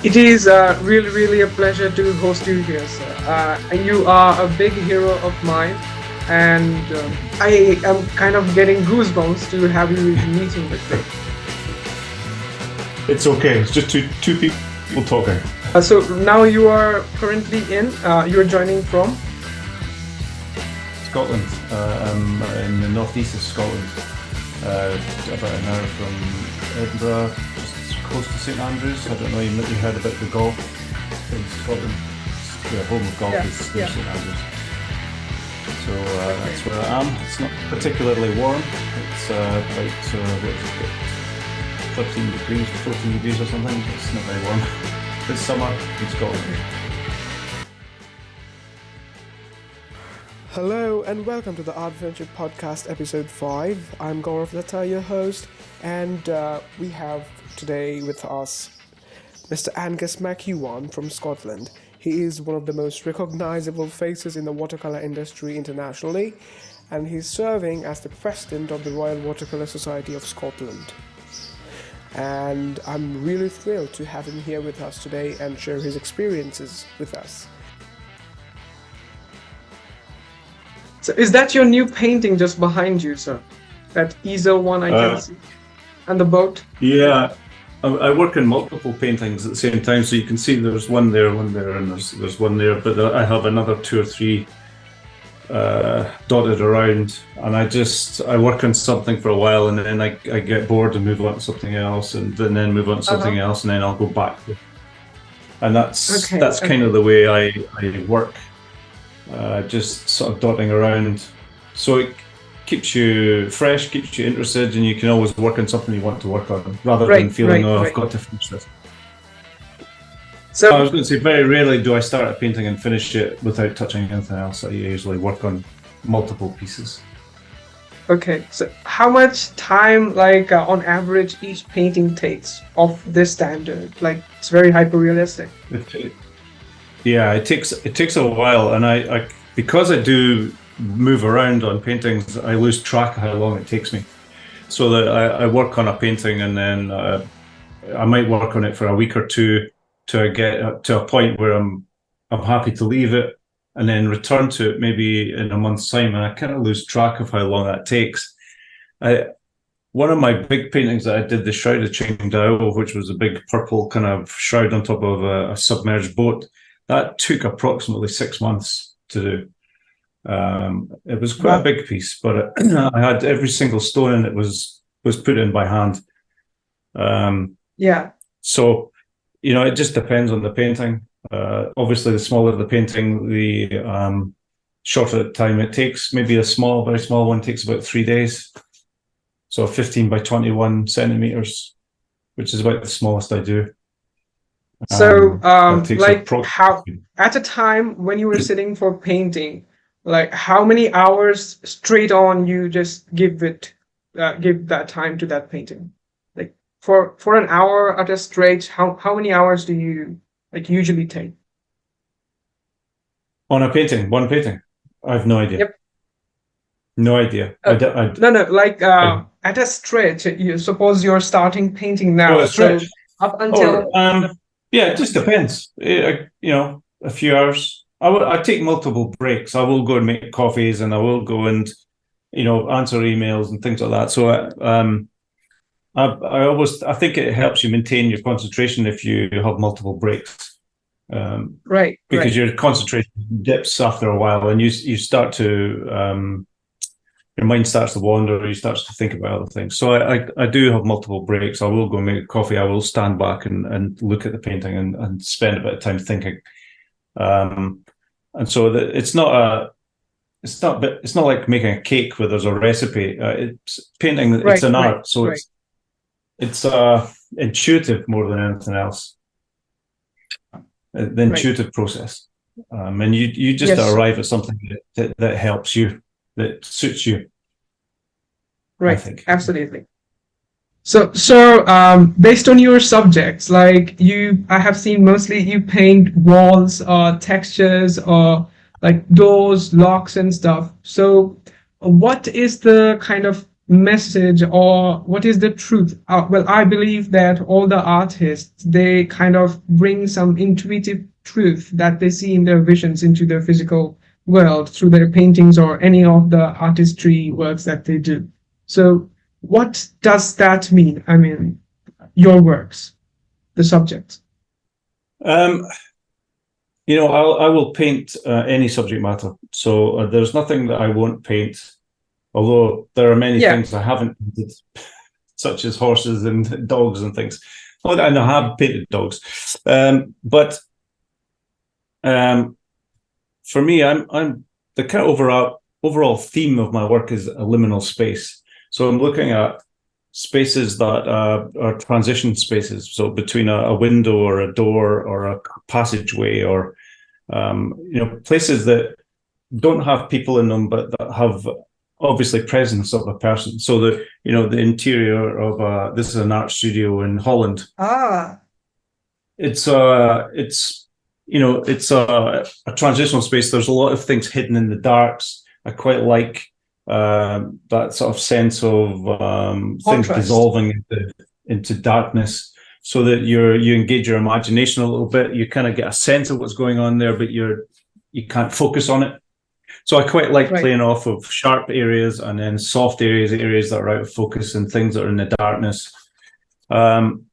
It is really, really a pleasure to host you here, sir. And you are a big hero of mine, and I am kind of getting goosebumps to have you meeting with me. It's okay. It's just two people talking. So now you are currently you're joining from? Scotland. I'm in the northeast of Scotland. About an hour from Edinburgh, just close to St Andrews. I don't know, you heard about the golf in Scotland. The home of golf is near St Andrews. So that's where I am. It's not particularly warm. It's about, 13 degrees, 14 degrees or something. It's not very warm. It's summer in Scotland. Hello and welcome to the Artventure podcast episode 5. I'm Gaurav Latta, your host, and we have today with us Mr. Angus McEwan from Scotland. He is one of the most recognizable faces in the watercolor industry internationally, and he's serving as the president of the Royal Watercolor Society of Scotland. And I'm really thrilled to have him here with us today and share his experiences with us. So is that your new painting just behind you, sir? That easel one I can see? And the boat? Yeah, I work in multiple paintings at the same time, so you can see there's one there, and there's one there, but I have another 2 or 3 dotted around, and I work on something for a while, and then I get bored and move on to something else, and then move on to something else, and then I'll go back. And that's kind of the way I work. Just sort of dotting around, so it keeps you fresh, keeps you interested, and you can always work on something you want to work on rather than feeling, I've got to finish this. So I was going to say, very rarely do I start a painting and finish it without touching anything else. I usually work on multiple pieces. Okay, so how much time, on average, each painting takes of this standard? It's very hyper-realistic. Yeah, it takes a while, and I because I do move around on paintings, I lose track of how long it takes me. So that I work on a painting, and then I might work on it for a week or two to get to a point where I'm happy to leave it, and then return to it maybe in a month's time, and I kind of lose track of how long that takes. One of my big paintings that I did, the Shroud of Qingdao, which was a big purple kind of shroud on top of a submerged boat, that took approximately 6 months to do. It was quite a big piece, but I had every single stone in it was put in by hand. So, it just depends on the painting. Obviously, the smaller the painting, the shorter the time it takes. Maybe a very small one takes about 3 days. So 15 by 21 centimeters, which is about the smallest I do. So, how at a time when you were sitting for painting, how many hours straight on you just give that time to that painting? For an hour at a straight, how many hours do you usually take? On a painting, one painting? I have no idea. Yep. No idea. No. At a stretch, you suppose you're starting painting now. A stretch. So up until. Yeah, it just depends. A few hours. I take multiple breaks. I will go and make coffees, and I will go and, answer emails and things like that. So I think it helps you maintain your concentration if you have multiple breaks. Because your concentration dips after a while, and you start to your mind starts to wander, you start to think about other things. So I do have multiple breaks. I will go and make coffee. I will stand back and look at the painting and spend a bit of time thinking. And so it's not like making a cake where there's a recipe. It's painting. It's an art. So it's intuitive more than anything else. The intuitive process, and you just arrive at something that helps you, that suits you. Right, I think. Absolutely. So, based on your subjects, I have seen mostly you paint walls or textures or doors, locks and stuff. So what is the kind of message or what is the truth? Well, I believe that all the artists, they kind of bring some intuitive truth that they see in their visions into their physical world through their paintings or any of the artistry works that they do. So what does that mean? I mean, your works, the subjects. I will paint any subject matter. So there's nothing that I won't paint, although there are many things I haven't painted, such as horses and dogs and things. Oh, and I have painted dogs. But for me, I'm the kind of overall theme of my work is a liminal space. So I'm looking at spaces that are transition spaces, so between a window or a door or a passageway, or places that don't have people in them, but that have obviously presence of a person. So the interior of this is an art studio in Holland. It's a transitional space. There's a lot of things hidden in the darks. I quite like that sort of sense of things dissolving into darkness, so that you engage your imagination a little bit. You kind of get a sense of what's going on there, but you can't focus on it. So I quite like playing off of sharp areas and then soft areas that are out of focus, and things that are in the darkness. And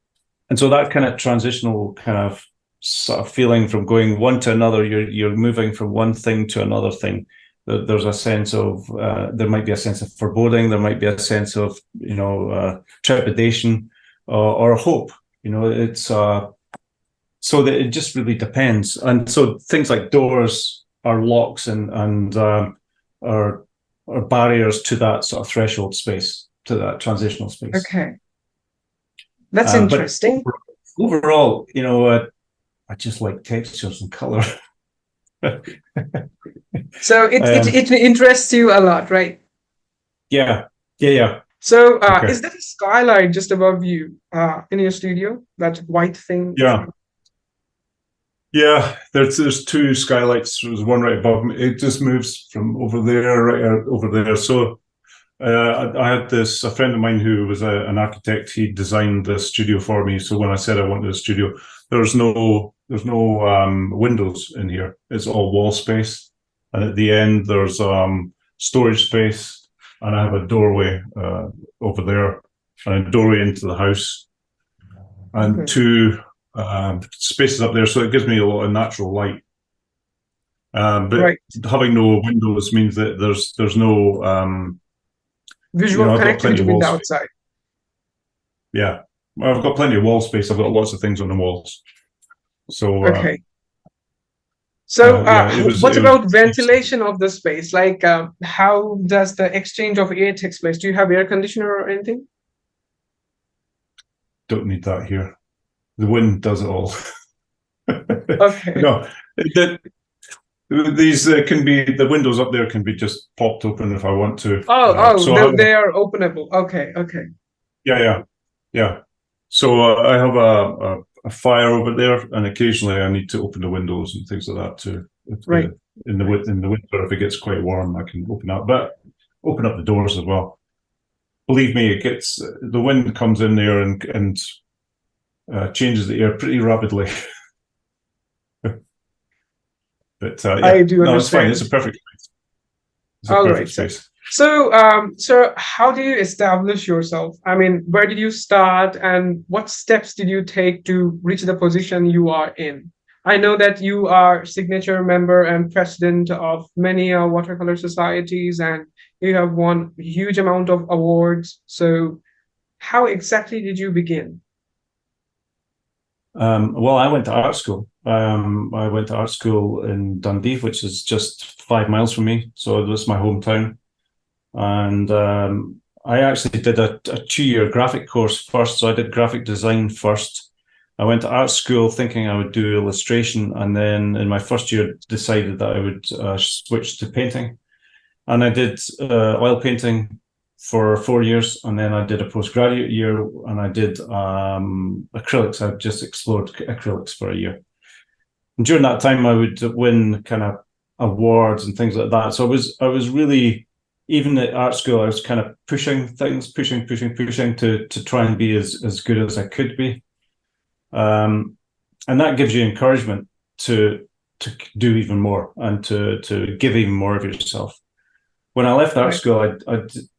so that kind of transitional kind of sort of feeling from going one to another, you're moving from one thing to another thing. There's a sense of there might be a sense of foreboding, there might be a sense of trepidation or hope. It's so that it just really depends. And so things like doors are locks and are barriers to that sort of threshold space, to that transitional space. Okay, that's interesting. Overall, I just like textures and color. So it interests you a lot, right? Yeah. So is that a skylight just above you in your studio? That white thing? Yeah. There's two skylights. There's one right above me. It just moves from over there right over there. So I had a friend of mine who was an architect. He designed the studio for me. So when I said I wanted a studio, there's no windows in here. It's all wall space, and at the end there's storage space, and I have a doorway over there, and a doorway into the house, and two spaces up there. So it gives me a lot of natural light. But having no windows means that there's no visual connectivity with the outside. Yeah, I've got plenty of wall space. I've got lots of things on the walls. So what about ventilation of the space? Like, how does the exchange of air takes place? Do you have air conditioner or anything? Don't need that here. The wind does it all. Okay. No, these can be, the windows up there can be just popped open if I want to. So they are openable. Okay. Yeah. So I have a fire over there, and occasionally I need to open the windows and things like that too. In the winter, if it gets quite warm, I can open up the doors as well. Believe me, the wind comes in there and changes the air pretty rapidly. But I do understand. No, it's fine. It's a perfect space. It's a perfect space. So, how do you establish yourself? I mean, where did you start, and what steps did you take to reach the position you are in? I know that you are signature member and president of many watercolor societies, and you have won a huge amount of awards. So, how exactly did you begin? Well, I went to art school. I went to art school in Dundee, which is just 5 miles from me. So this is my hometown. And I actually did a 2-year graphic course first. So I did graphic design first. I went to art school thinking I would do illustration. And then in my first year, decided that I would switch to painting. And I did oil painting for 4 years, and then I did a postgraduate year, and I did acrylics. I just explored acrylics for a year. And during that time, I would win kind of awards and things like that. So I was really, even at art school, I was kind of pushing things, pushing to try and be as good as I could be. And that gives you encouragement to do even more and to give even more of yourself. When I left art school, I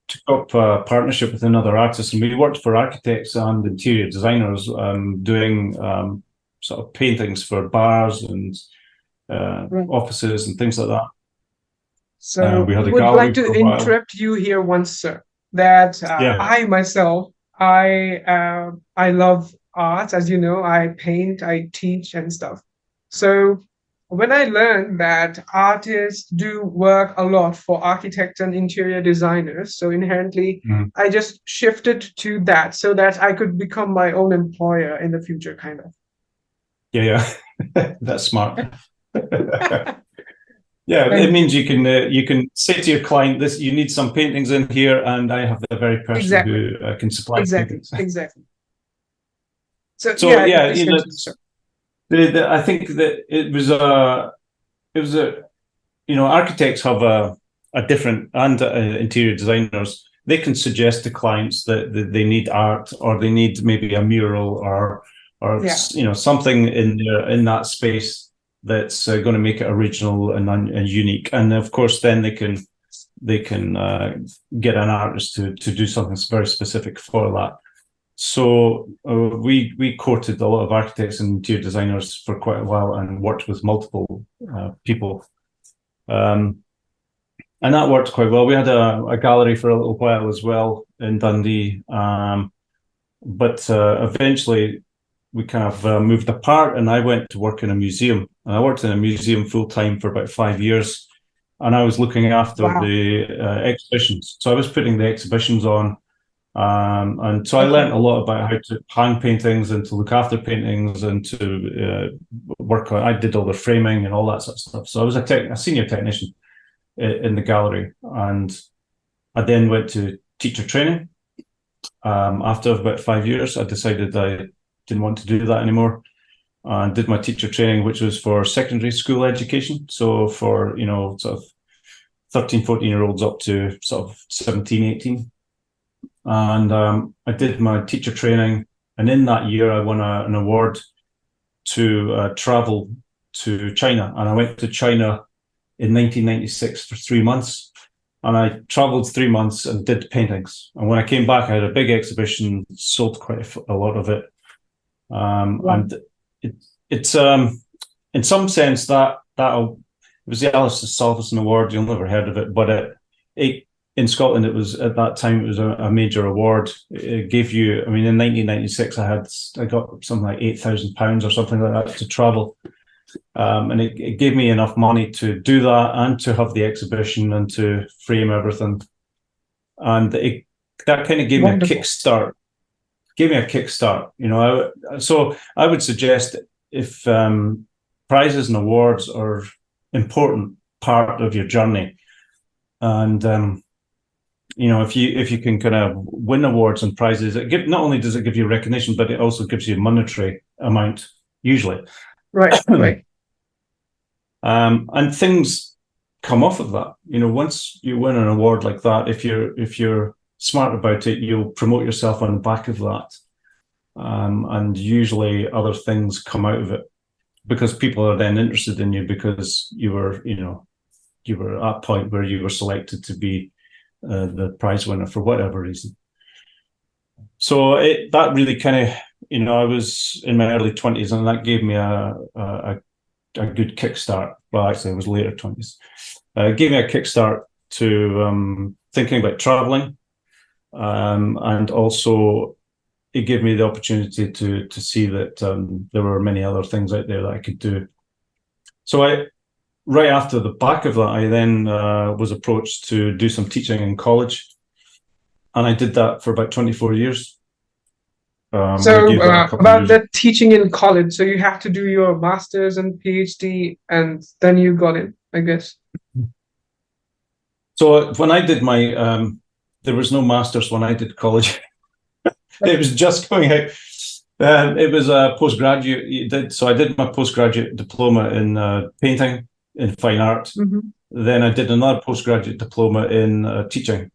took up a partnership with another artist, and we worked for architects and interior designers, doing sort of paintings for bars and offices and things like that. So we had I a would gallery like to for a while. interrupt you here once, sir. That I myself, I love art. As you know, I paint, I teach and stuff. So when I learned that artists do work a lot for architects and interior designers, so inherently I just shifted to that so that I could become my own employer in the future, kind of. Yeah. That's smart. Yeah, it means you can say to your client, "This, you need some paintings in here, and I have the very person who can supply paintings." Exactly. So yeah, you know, I think that it was a architects have a different, and interior designers, they can suggest to clients that they need art, or they need maybe a mural, or something in that space that's going to make it original and unique. And of course, then they can get an artist to do something very specific for that. So we courted a lot of architects and interior designers for quite a while, and worked with multiple people. And that worked quite well. We had a gallery for a little while as well in Dundee. But eventually we kind of moved apart, and I went to work in a museum. And I worked in a museum full-time for about 5 years. And I was looking after the exhibitions. So I was putting the exhibitions on. And so I learned a lot about how to hang paintings and to look after paintings and to work on. I did all the framing and all that sort of stuff. So I was a senior technician in the gallery, and I then went to teacher training. After about 5 years, I decided I didn't want to do that anymore, and did my teacher training, which was for secondary school education. So for sort of 13, 14-year-olds up to sort of 17, 18. And I did my teacher training, and in that year I won an award to travel to China. And I went to China in 1996 for 3 months, and I traveled 3 months and did paintings. And when I came back, I had a big exhibition, sold quite a lot of it. And it's in some sense it was the Alistair Salveson Award. You'll never heard of it, but in Scotland, it was, at that time, it was a major award. It gave you, I mean, in 1996, I got something like £8,000 or something like that to travel. And it gave me enough money to do that and to have the exhibition and to frame everything. And that kind of gave me a kickstart. So I would suggest, if prizes and awards are important part of your journey, and if you can kind of win awards and prizes, not only does it give you recognition, but it also gives you a monetary amount, usually. Right. And things come off of that. Once you win an award like that, if you're smart about it, you'll promote yourself on the back of that. And usually other things come out of it, because people are then interested in you, because you were at a point where you were selected to be the prize winner for whatever reason. So that really kind of, I was in my early 20s, and that gave me a good kickstart. Well, actually, I was later 20s. It gave me a kickstart to thinking about traveling, and also it gave me the opportunity to see that there were many other things out there that I could do. So right after the back of that, I then was approached to do some teaching in college, and I did that for about 24 years. So about the teaching in college, so you have to do your master's and PhD, and then you got in, I guess. So when I did my, there was no master's when I did college. It was just going out. It was a postgraduate. So I did my postgraduate diploma in painting, in fine art. then I did another postgraduate diploma in teaching,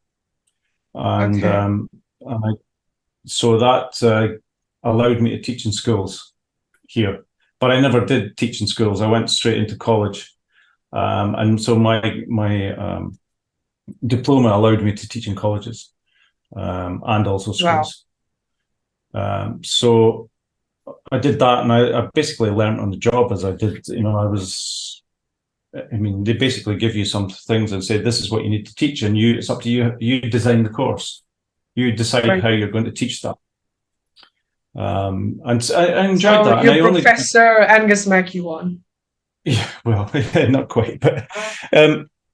and so that allowed me to teach in schools here. But I never did teach in schools. I went straight into college, and so my diploma allowed me to teach in colleges and also schools. Wow. So I did that, and I basically learned on the job as I did. They basically give you some things and say, this is what you need to teach, and it's up to you. You design the course. You decide how you're going to teach that. And I enjoyed that. You're Professor Angus McEwan. Yeah, well, not quite, but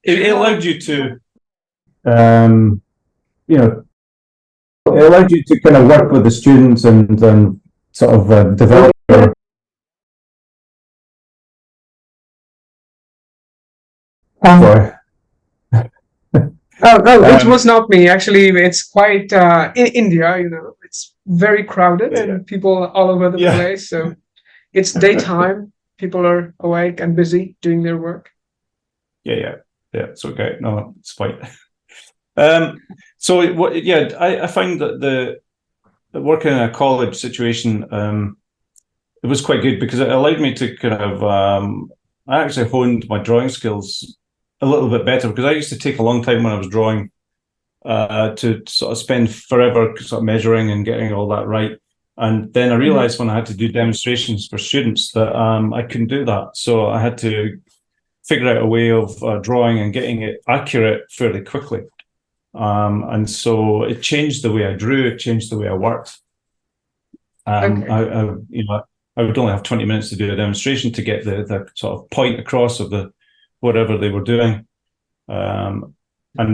it allowed you to, it allowed you to kind of work with the students and sort of develop your. Sorry. It was not me. Actually, it's quite in India. It's very crowded and people all over the place. So it's daytime. People are awake and busy doing their work. Yeah. It's okay. No, it's fine. I find that the working in a college situation, it was quite good because it allowed me to kind of. I actually honed my drawing skills a little bit better, because I used to take a long time when I was drawing to sort of spend forever sort of measuring and getting all that right. And then I realized when I had to do demonstrations for students that I couldn't do that. So I had to figure out a way of drawing and getting it accurate fairly quickly. And so it changed the way I drew, it changed the way I worked. I would only have 20 minutes to do a demonstration to get the sort of point across of the whatever they were doing. And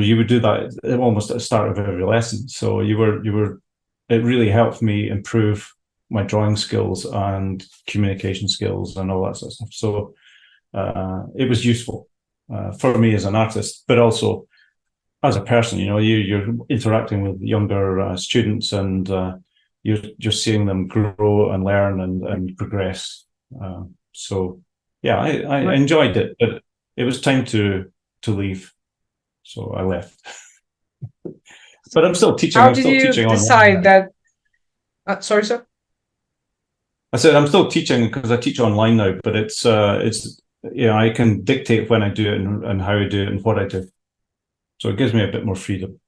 you would do that almost at the start of every lesson. So it really helped me improve my drawing skills and communication skills and all that sort of stuff. So it was useful for me as an artist, but also as a person. You're interacting with younger students, and you're seeing them grow and learn and progress. I enjoyed it, but it was time to leave, so I left. But I'm still teaching. How did you decide that? Sorry, sir. I said I'm still teaching because I teach online now, but it's I can dictate when I do it and how I do it and what I do, so it gives me a bit more freedom.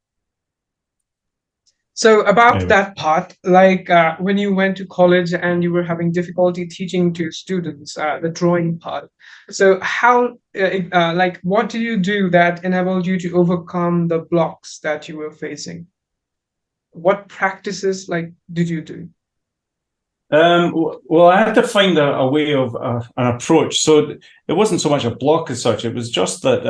So about that part, when you went to college and you were having difficulty teaching to students the drawing part, so how what did you do that enabled you to overcome the blocks that you were facing? What practices did you do? Well, I had to find a way of an approach. So it wasn't so much a block as such. It was just that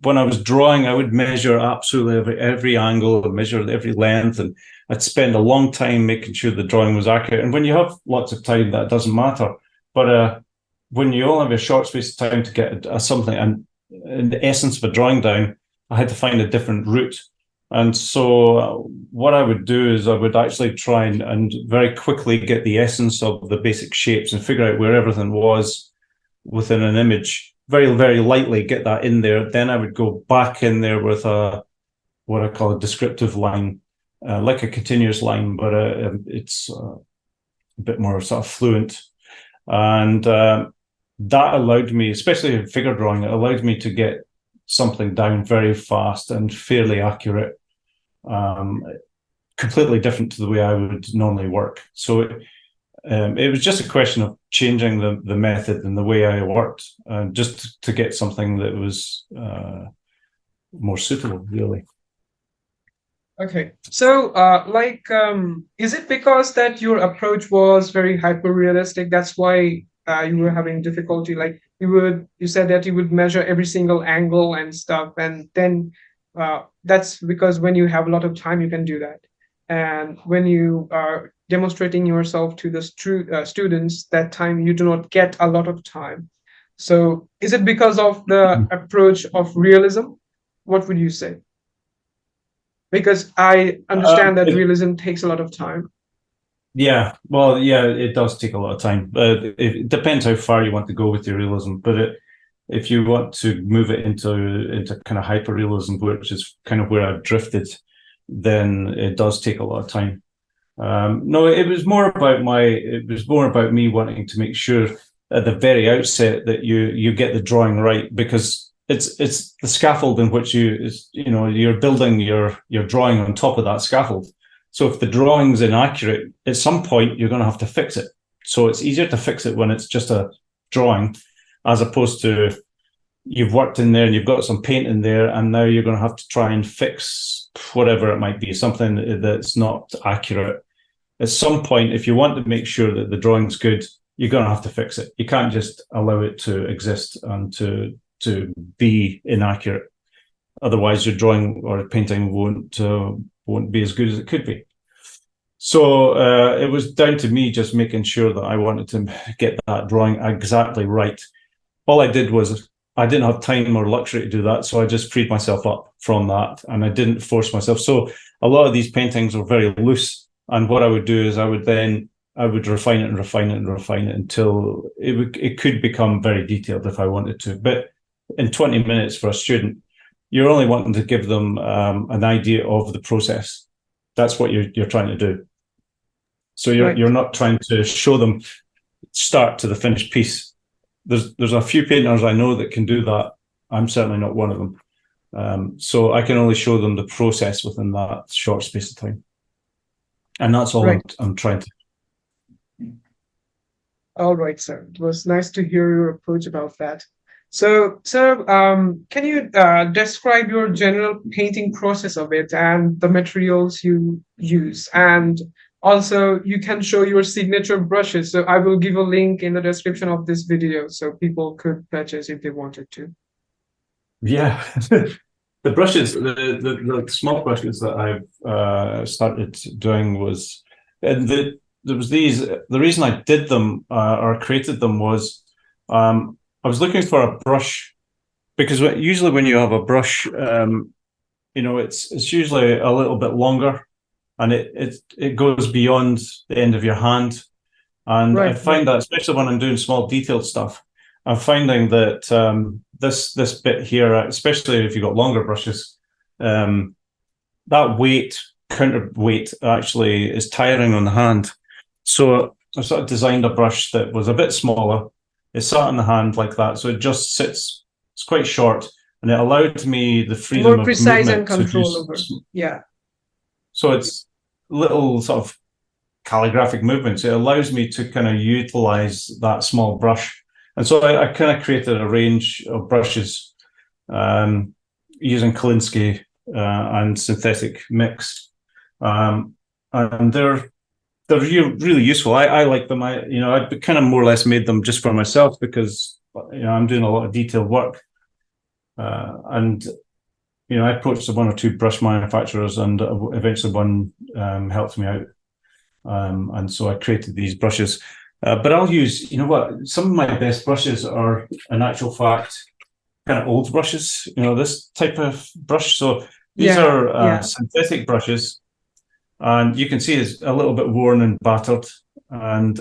when I was drawing, I would measure absolutely every angle and measure every length, and I'd spend a long time making sure the drawing was accurate. And when you have lots of time, that doesn't matter. But when you only have a short space of time to get something and in the essence of a drawing down, I had to find a different route. And so what I would do is I would actually try and very quickly get the essence of the basic shapes and figure out where everything was within an image, very, very lightly get that in there. Then I would go back in there with what I call a descriptive line, like a continuous line, but it's a bit more sort of fluent. And that allowed me, especially in figure drawing, it allowed me to get something down very fast and fairly accurate, completely different to the way I would normally work. So it was just a question of changing the method and the way I worked, just to get something that was more suitable, really. Okay, so is it because that your approach was very hyper realistic? That's why you were having difficulty? You said that you would measure every single angle and stuff, and then that's because when you have a lot of time, you can do that. And when you are demonstrating yourself to the students, that time you do not get a lot of time. So is it because of the approach of realism? What would you say? Because I understand that realism takes a lot of time. Yeah, well, yeah, it does take a lot of time. It depends how far you want to go with your realism. But If you want to move it into kind of hyperrealism, which is kind of where I've drifted, then it does take a lot of time. No, it was more about me wanting to make sure at the very outset that you get the drawing right, because it's the scaffold in which you're building your drawing on top of that scaffold. So if the drawing's inaccurate, at some point you're going to have to fix it. So it's easier to fix it when it's just a drawing, as opposed to you've worked in there and you've got some paint in there, and now you're going to have to try and fix whatever it might be, something that's not accurate. At some point, if you want to make sure that the drawing's good, you're going to have to fix it. You can't just allow it to exist and to be inaccurate. Otherwise, your drawing or painting won't be as good as it could be. So it was down to me just making sure that I wanted to get that drawing exactly right. All I did was I didn't have time or luxury to do that, so I just freed myself up from that, and I didn't force myself. So a lot of these paintings were very loose, and what I would do is I would refine it and refine it and refine it until it could become very detailed if I wanted to. But in 20 minutes for a student, you're only wanting to give them an idea of the process. That's what you're trying to do. So you're not trying to show them start to the finished piece. There's a few painters I know that can do that. I'm certainly not one of them. So I can only show them the process within that short space of time. And that's all I'm trying to. All right, sir. It was nice to hear your approach about that. So, can you describe your general painting process of it and the materials you use? And also, you can show your signature brushes. So I will give a link in the description of this video so people could purchase if they wanted to. Yeah. The brushes, the small brushes that I've started doing was, and there was these. The reason I did them or created them was I was looking for a brush, because usually when you have a brush, it's usually a little bit longer, and it goes beyond the end of your hand, and I find that especially when I'm doing small detailed stuff, I'm finding that this bit here, especially if you've got longer brushes, that counterweight actually is tiring on the hand. So I sort of designed a brush that was a bit smaller. It sat in the hand like that, so it just sits. It's quite short, and it allowed me the freedom more precise and control over. Yeah. So it's little sort of calligraphic movements. It allows me to kind of utilize that small brush. And so I kind of created a range of brushes using Kolinsky and synthetic mix. And they're really useful. I like them. I kind of more or less made them just for myself because I'm doing a lot of detailed work. And I approached one or two brush manufacturers, and eventually one helped me out. And so I created these brushes. But I'll use, some of my best brushes are, in actual fact, kind of old brushes, this type of brush. So these are synthetic brushes, and you can see it's a little bit worn and battered, and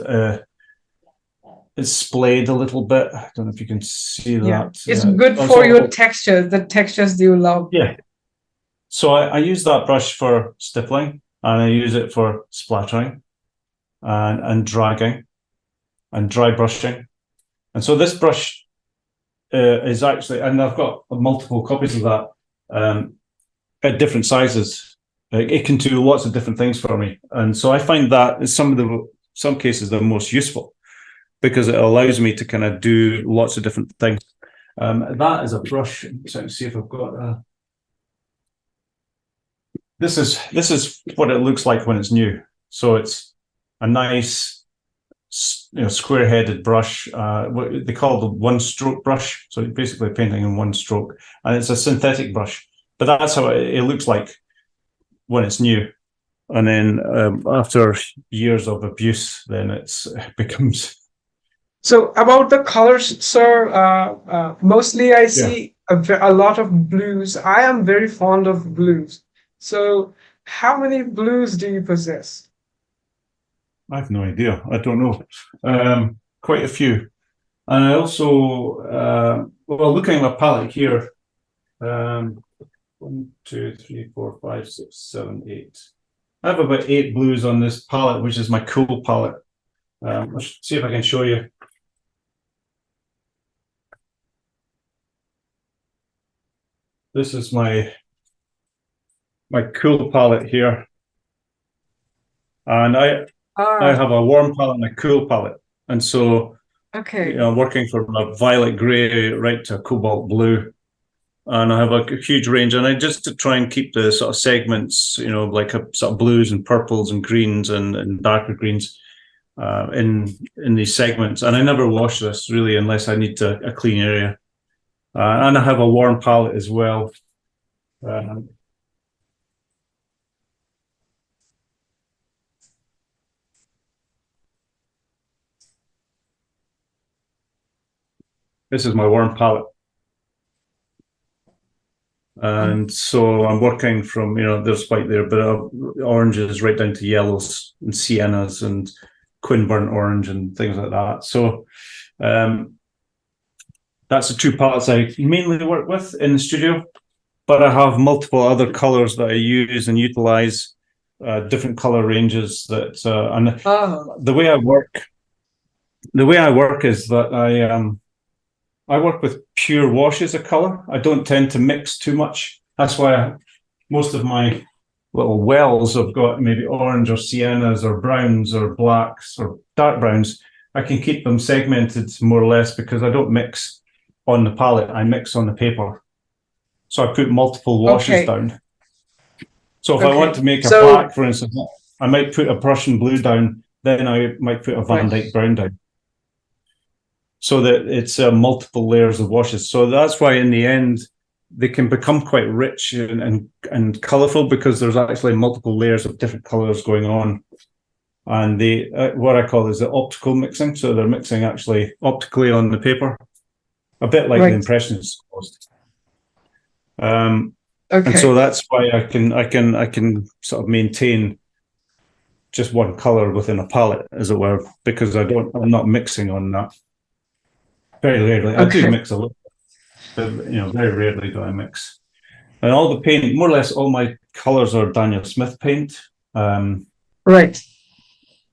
it's splayed a little bit. I don't know if you can see that. Yeah. It's good for your texture, the textures you love. Yeah. So I use that brush for stippling, and I use it for splattering and dragging and dry brushing. And so this brush is actually, and I've got multiple copies of that at different sizes. It can do lots of different things for me. And so I find that in some cases the most useful, because it allows me to kind of do lots of different things. That is a brush. So let's see if I've got this is what it looks like when it's new. So it's a nice, square-headed brush. What they call the one-stroke brush. So basically painting in one stroke, and it's a synthetic brush. But that's how it looks like when it's new. And then after years of abuse, then it becomes. So about the colors, sir, mostly I see a lot of blues. I am very fond of blues. So how many blues do you possess? I have no idea. I don't know. Quite a few. And I also, well, looking at my palette here, 1, 2, 3, 4, 5, 6, 7, 8. I have about 8 blues on this palette, which is my cool palette. Let's see if I can show you. This is my cool palette here, and I have a warm palette and a cool palette, and so working from a violet grey right to a cobalt blue, and I have a huge range, and I just to try and keep the sort of segments, like a sort of blues and purples and greens and darker greens in these segments, and I never wash this really unless I need a clean area, and I have a warm palette as well. This is my warm palette. And so I'm working from, there's white there, but oranges right down to yellows and siennas and quin burnt orange and things like that. So that's the 2 palettes I mainly work with in the studio, but I have multiple other colors that I use and utilize, different color ranges that, and the way I work is that I work with pure washes of color. I don't tend to mix too much. That's why most of my little wells have got maybe orange or siennas or browns or blacks or dark browns. I can keep them segmented more or less because I don't mix on the palette. I mix on the paper. So I put multiple washes down. So if I want to make a black, for instance, I might put a Prussian blue down, then I might put a Van Dyke brown down, so that it's multiple layers of washes. So that's why in the end, they can become quite rich and colorful because there's actually multiple layers of different colors going on. And what I call is the optical mixing. So they're mixing actually optically on the paper, a bit like the Impressionists caused. And so that's why I can sort of maintain just one color within a palette, as it were, because I'm not mixing on that. Very rarely. I do mix a little, but very rarely do I mix. And all the paint, more or less, all my colors are Daniel Smith paint. Right.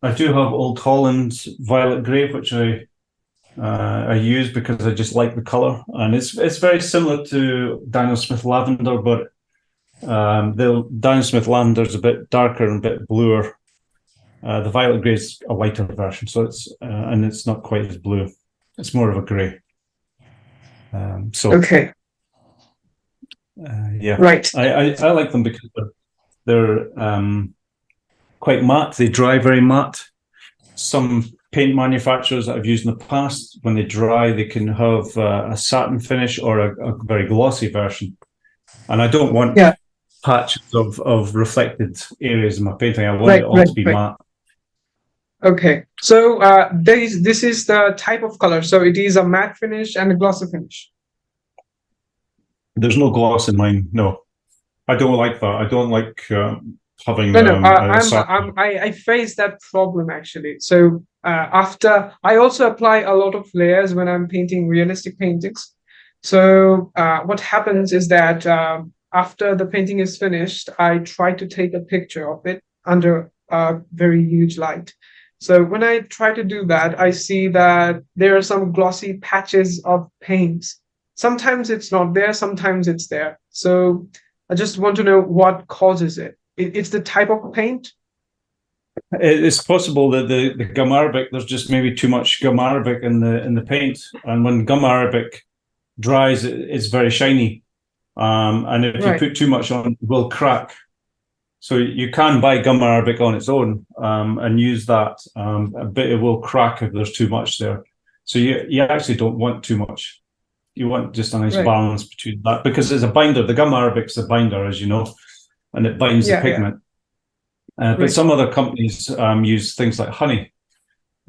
I do have Old Holland violet grey, which I use because I just like the color, and it's very similar to Daniel Smith lavender, but the Daniel Smith lavender is a bit darker and a bit bluer. The violet grey is a lighter version, so it's not quite as blue. It's more of a grey. Yeah. Right. I like them because they're quite matte. They dry very matte. Some paint manufacturers that I've used in the past, when they dry, they can have a satin finish or a very glossy version. And I don't want patches of reflected areas in my painting. I want it all to be matte. Okay, so this is the type of color. So it is a matte finish and a glossy finish. There's no gloss in mine. No, I don't like that. I don't like having. I face that problem actually. So after I also apply a lot of layers when I'm painting realistic paintings. So what happens is that after the painting is finished, I try to take a picture of it under a very huge light. So when I try to do that, I see that there are some glossy patches of paints. Sometimes it's not there, sometimes it's there. So I just want to know what causes it. It's the type of paint? It's possible that the gum arabic, there's just maybe too much gum arabic in the paint. And when gum arabic dries, it's very shiny. And if you put too much on, it will crack. So you can buy gum arabic on its own and use that, but it will crack if there's too much there. So you actually don't want too much. You want just a nice balance between that, because it's a binder. The gum arabic's a binder, as you know, and it binds the pigment. But some other companies use things like honey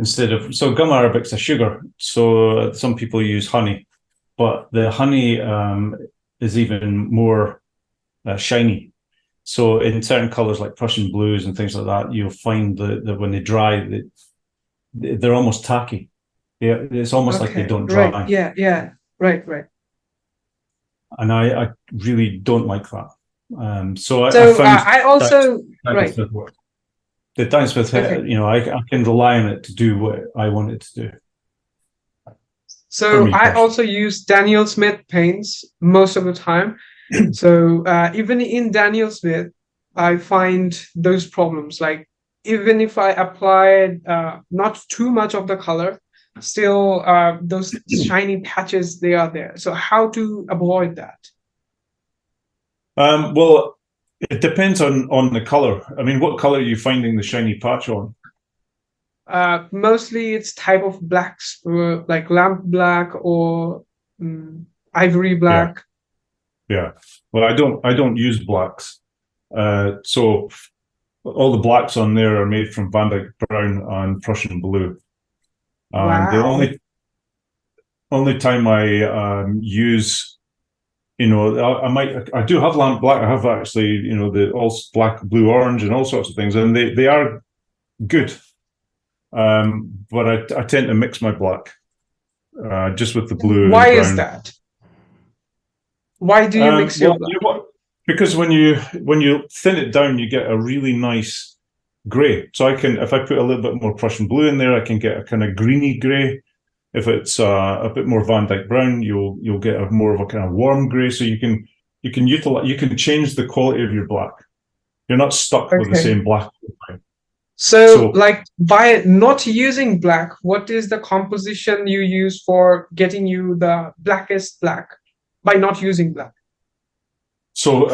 instead of. So gum arabic's a sugar. So some people use honey, but the honey is even more shiny. So in certain colors like Prussian blues and things like that, you'll find that when they dry, they're almost tacky. It's almost like they don't dry. Right. Yeah. Right. And I really don't like that. So I So found I that also right. Smith work. The Diamond Smith, Okay. I can rely on it to do what I want it to do. For So me I personally. also use Daniel Smith paints most of the time. So even in Daniel Smith, I find those problems. Like even if I applied not too much of the color, still those shiny patches they are there. So how to avoid that? Well, it depends on the color. I mean, what color are you finding the shiny patch on? Mostly it's type of blacks, like lamp black or ivory Yeah, black. yeah. Well, I don't use blacks. So all the blacks on there are made from Van Dyke Brown and Prussian Blue. And the Wow. only time I use, I do have lamp black. I have actually, the all black, blue, orange, and all sorts of things, and they are good. But I tend to mix my black just with the blue Why and is brown. that? Why do you mix your Well, black? you know what? Because when you thin it down, you get a really nice grey. So if I put a little bit more Prussian blue in there, I can get a kind of greeny grey. If it's a bit more Van Dyke Brown, you'll get more of a kind of warm grey. So you can utilize, you can change the quality of your black. You're not stuck with the Okay. same black. So, So like, by not using black, what is the composition you use for getting you the blackest black by not using black? so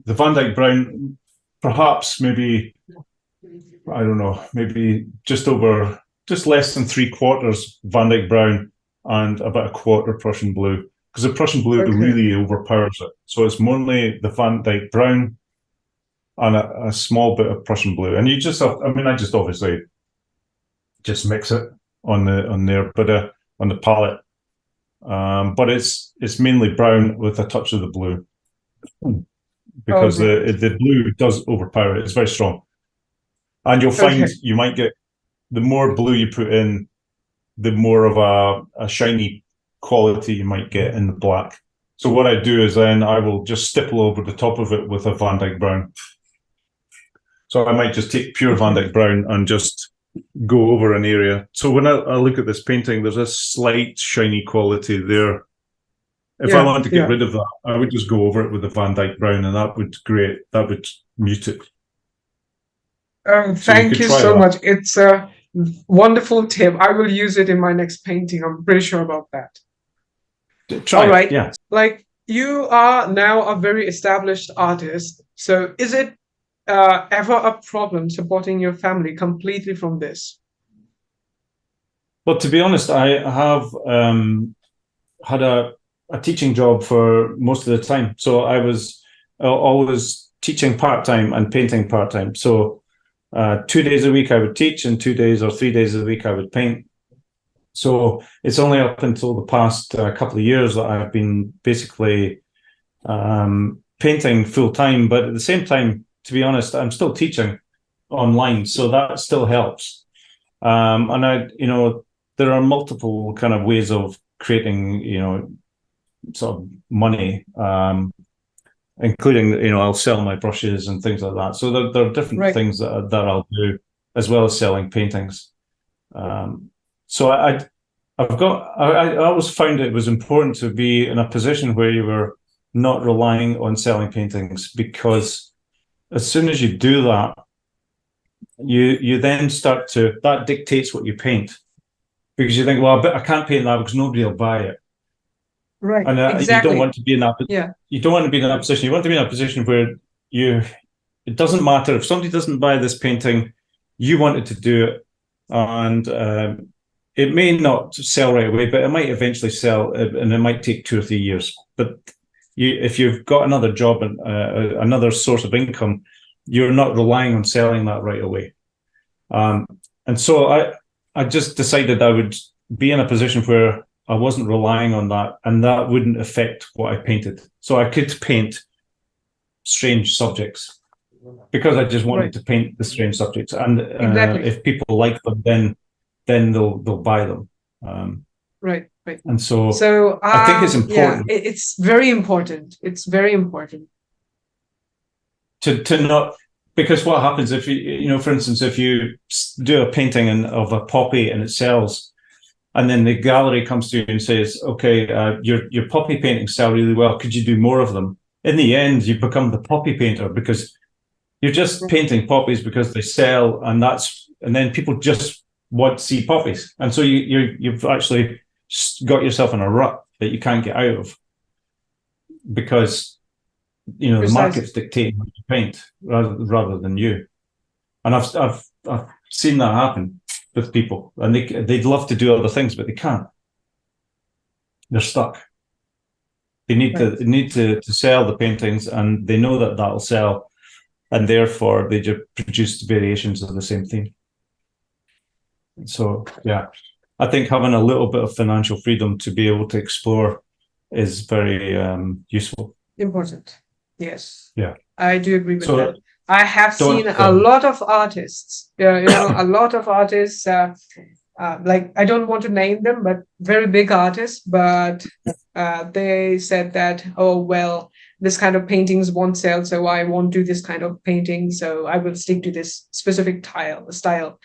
the Van Dyke Brown, perhaps maybe, I don't know, maybe just less than 3/4 Van Dyke Brown and about a quarter Prussian Blue, because the Prussian Blue Okay. really overpowers it. So it's mainly the Van Dyke Brown and a small bit of Prussian Blue, and you just have, I just obviously just mix it on the palette, but it's mainly brown with a touch of the blue, All because right. the blue does overpower it. It's very strong, and you'll find Okay. you might get, the more blue you put in, the more of a shiny quality you might get in the black. So what I do is then I will just stipple over the top of it with a Van Dyke Brown. So I might just take pure Van Dyke Brown and just go over an area. So when I look at this painting, there's a slight shiny quality there. If I want to get rid of that, I would just go over it with the Van Dyke Brown, and that would mute it. Thank you so much. It's a wonderful tip. I will use it in my next painting. I'm pretty sure about that. Try All right. it, yeah. Like, you are now a very established artist. So is it ever a problem supporting your family completely from this? Well, to be honest, I have had a teaching job for most of the time. So I was always teaching part-time and painting part-time. So 2 days a week I would teach, and 2 days or 3 days a week I would paint. So it's only up until the past couple of years that I've been basically painting full-time. But at the same time, to be honest, I'm still teaching online, so that still helps. And there are multiple kind of ways of creating, sort of money, including, I'll sell my brushes and things like that. So there are different things that I'll do, as well as selling paintings. So I always found it was important to be in a position where you were not relying on selling paintings, because as soon as you do that, you then that dictates what you paint, because you think, well, I can't paint that because nobody will buy it. Right. And Exactly. you don't want to be in that. Yeah. You don't want to be in that position. You want to be in a position where it doesn't matter if somebody doesn't buy this painting. You wanted to do it, and it may not sell right away, but it might eventually sell, and it might take 2 or 3 years. But if you've got another job and another source of income, you're not relying on selling that right away. And so I just decided I would be in a position where I wasn't relying on that, and that wouldn't affect what I painted. So I could paint strange subjects because I just wanted to paint the strange subjects. And if people like them, then they'll buy them. Right. And so I think it's important. Yeah, it's very important. It's very important to not, because what happens if for instance, if you do a painting of a poppy and it sells, and then the gallery comes to you and says, okay, your poppy paintings sell really well, could you do more of them? In the end, you become the poppy painter, because you're just painting poppies because they sell, and then people just want to see poppies, and so you've actually got yourself in a rut that you can't get out of, because the market's dictating what you paint rather than you. And I've seen that happen with people, and they'd love to do other things, but they can't. They're stuck. They need to sell the paintings, and they know that that'll sell, and therefore they just produce variations of the same theme. So yeah, I think having a little bit of financial freedom to be able to explore is very useful. Important. Yes. Yeah, I do agree with that. I have seen a lot of artists, a lot of artists, like, I don't want to name them, but very big artists, but they said that, oh, well, this kind of paintings won't sell, so I won't do this kind of painting, so I will stick to this specific style.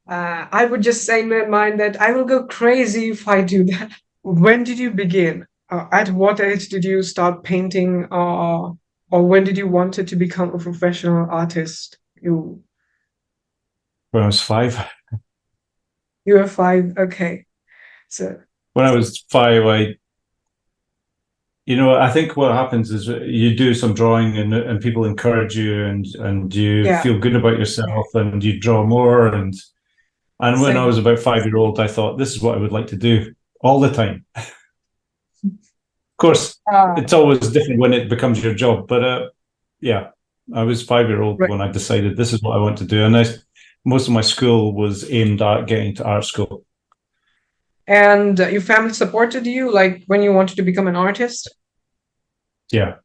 I would just say in my mind that I will go crazy if I do that. When did you begin? At what age did you start painting, or when did you want to become a professional artist? When I was 5. You were 5, okay. So when I was 5, I think what happens is you do some drawing, and people encourage you, and you feel good about yourself, and you draw more. And when I was about 5-year-old, I thought, this is what I would like to do all the time. Of course, it's always different when it becomes your job. But yeah, I was 5-year-old when I decided this is what I want to do. And most of my school was aimed at getting to art school. And your family supported you, like, when you wanted to become an artist? Yeah.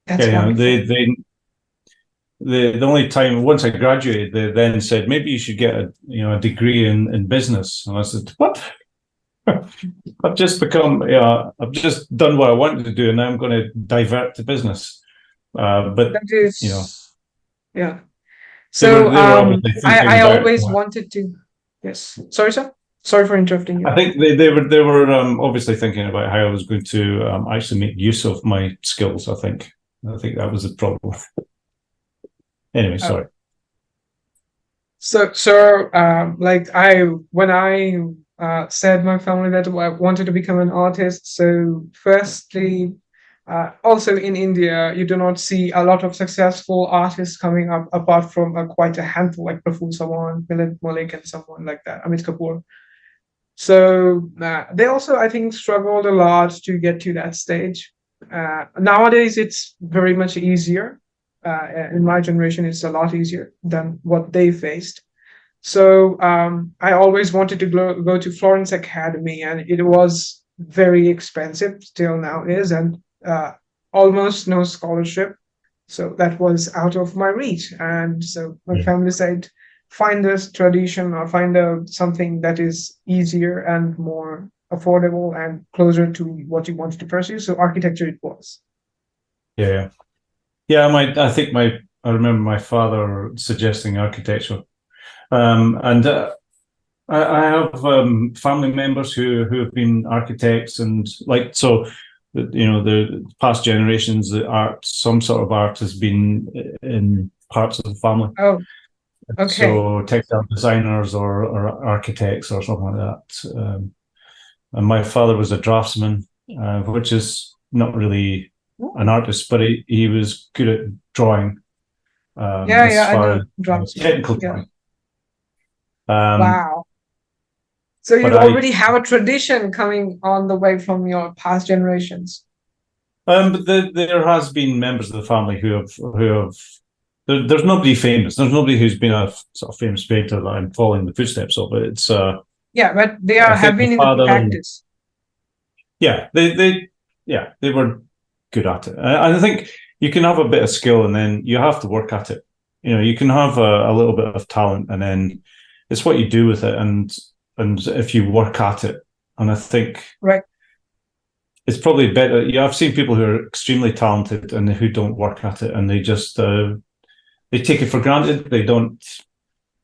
That's wonderful. The only time, once I graduated, they then said, maybe you should get a degree in business. And I said, what? I've just I've just done what I wanted to do, and now I'm going to divert to business. But that is, yeah. So I always wanted to. Yes. Sorry, sir. Sorry for interrupting you. I think they were obviously thinking about how I was going to actually make use of my skills. I think that was the problem. Anyway, sorry. So, like, when I said my family that I wanted to become an artist. So firstly, also in India, you do not see a lot of successful artists coming up, apart from quite a handful, like Praful Sawan, Milind Malik, and someone like that, Amit Kapoor. So they also, I think, struggled a lot to get to that stage. Nowadays, it's very much easier. In my generation, it's a lot easier than what they faced. So I always wanted to go to Florence Academy, and it was very expensive, still now is, and almost no scholarship. So that was out of my reach. And so my family said, find this tradition, or find something that is easier and more affordable and closer to what you wanted to pursue. So architecture it was. Yeah. I remember my father suggesting architecture. And I have family members who have been architects, and the past generations, some sort of art has been in parts of the family. Oh, okay. So textile designers or architects or something like that. And my father was a draftsman, which is not really an artist, but he was good at drawing. As far as technical drawing. Wow. So you already have a tradition coming on the way from your past generations. But there has been members of the family who have. There's nobody famous. There's nobody who's been a sort of famous painter that I'm following the footsteps of. But it's but they have been in the practice. They were good at it. And I think you can have a bit of skill, and then you have to work at it. You can have a little bit of talent, and then it's what you do with it. And and if you work at it. And I think Right. it's probably better. Yeah, I've seen people who are extremely talented and who don't work at it, and they just they take it for granted. They don't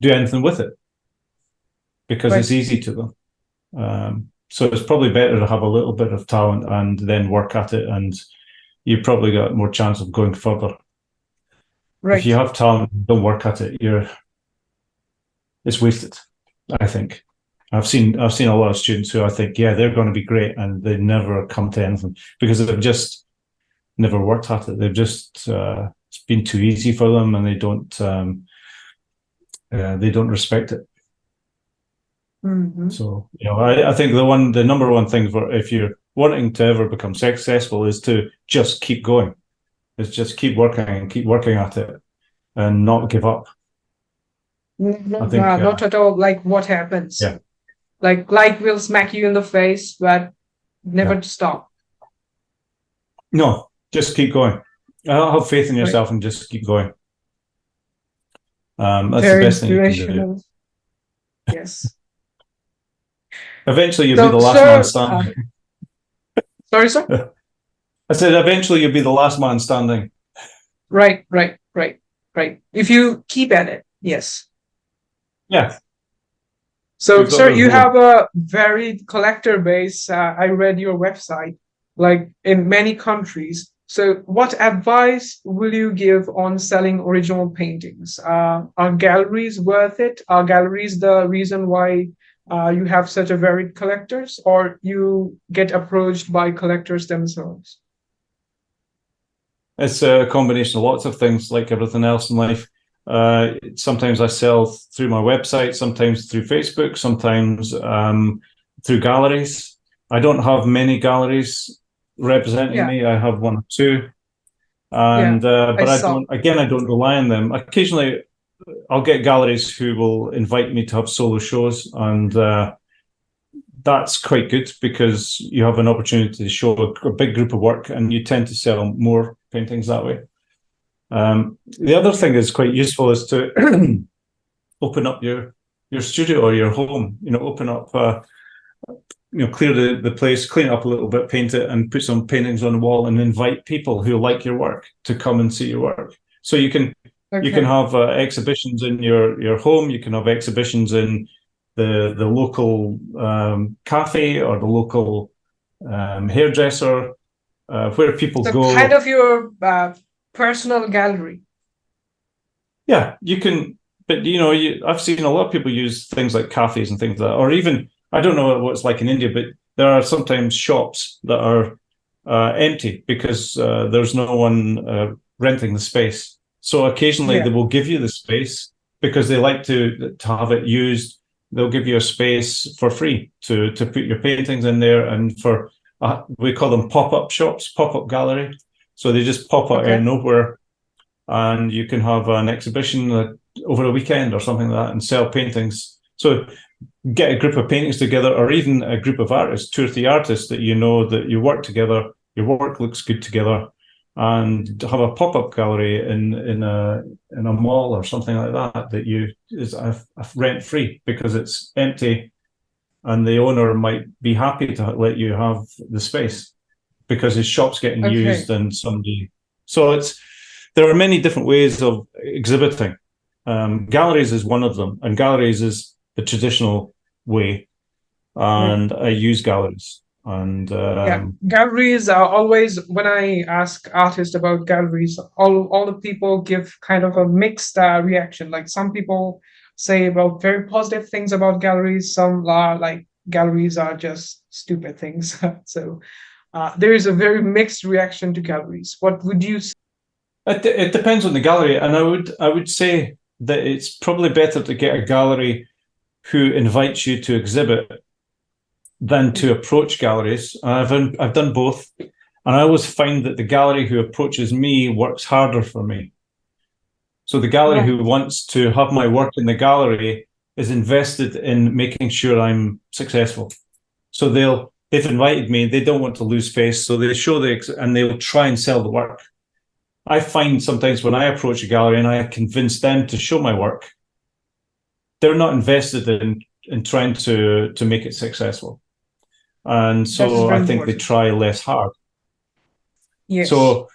do anything with it because Right. it's easy to them. So it's probably better to have a little bit of talent and then work at it, and you probably got more chance of going further. Right. If you have talent, don't work at it, it's wasted, I think. I've seen a lot of students who I think, yeah, they're going to be great, and they never come to anything because they've just never worked at it. They've just it's been too easy for them, and they don't respect it. Mm-hmm. So, I think the number one thing for if you're wanting to ever become successful is to just keep going. Is just keep working at it, and not give up. I think not at all. Like what happens? Yeah. Like light will smack you in the face, but never stop. No, just keep going. Have faith in yourself and just keep going. That's Very the best thing you can do. Yes. Eventually, you'll be the last man standing. Sorry, sir? I said eventually you'll be the last man standing. Right. If you keep at it, yes. Yeah. So, sir, you have a varied collector base. I read your website, like in many countries. So what advice will you give on selling original paintings? Are galleries worth it? Are galleries the reason why you have such a varied collectors, or you get approached by collectors themselves? It's a combination of lots of things, like everything else in life. Sometimes I sell through my website, sometimes through Facebook, sometimes through galleries. I don't have many galleries representing me. I have one or two, and but I don't rely on them. Occasionally, I'll get galleries who will invite me to have solo shows, and that's quite good because you have an opportunity to show a big group of work, and you tend to sell more paintings that way. The other thing that's quite useful is to open up your studio or your home. Open up, clear the place, clean it up a little bit, paint it, and put some paintings on the wall, and invite people who like your work to come and see your work. So you can have exhibitions in your home. You can have exhibitions in the local cafe or the local hairdresser, where people go. Kind of your personal gallery. Yeah, you can, but I've seen a lot of people use things like cafes and things like that, or even, I don't know what it's like in India, but there are sometimes shops that are empty because there's no one renting the space. So occasionally they will give you the space because they like to have it used. They'll give you a space for free to put your paintings in there, and for we call them pop-up shops, pop-up gallery. So they just pop out of nowhere, and you can have an exhibition over a weekend or something like that and sell paintings. So get a group of paintings together, or even a group of artists, 2 or 3 artists that that you work together, your work looks good together, and have a pop-up gallery in a mall or something like that is rent free because it's empty, and the owner might be happy to let you have the space because his shop's getting used, and somebody. So there are many different ways of exhibiting. Galleries is one of them, and galleries is the traditional way, and I use galleries. And galleries are always, when I ask artists about galleries, all the people give kind of a mixed reaction. Like some people say about very positive things about galleries, some are like galleries are just stupid things. So there is a very mixed reaction to galleries. What would you say? It depends on the gallery, and I would say that it's probably better to get a gallery who invites you to exhibit than to approach galleries. I've done both, and I always find that the gallery who approaches me works harder for me. So the gallery who wants to have my work in the gallery is invested in making sure I'm successful. So they've invited me. They don't want to lose face, so they show and they'll try and sell the work. I find sometimes when I approach a gallery and I convince them to show my work, they're not invested in trying to make it successful. And so I think they try less hard. Yes. So,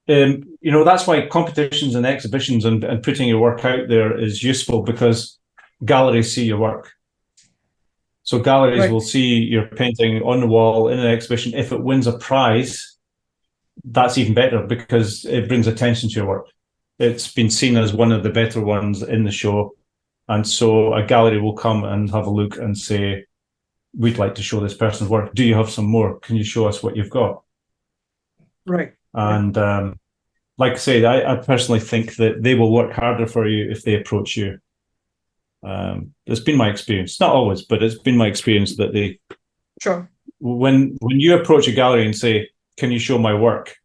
that's why competitions and exhibitions and putting your work out there is useful, because galleries see your work. So galleries will see your painting on the wall in an exhibition. If it wins a prize, that's even better, because it brings attention to your work. It's been seen as one of the better ones in the show. And so a gallery will come and have a look and say, we'd like to show this person's work. Do you have some more? Can you show us what you've got? Right. And like I say, I personally think that they will work harder for you if they approach you. It's been my experience, not always, but it's been my experience that they, sure, when you approach a gallery and say, can you show my work?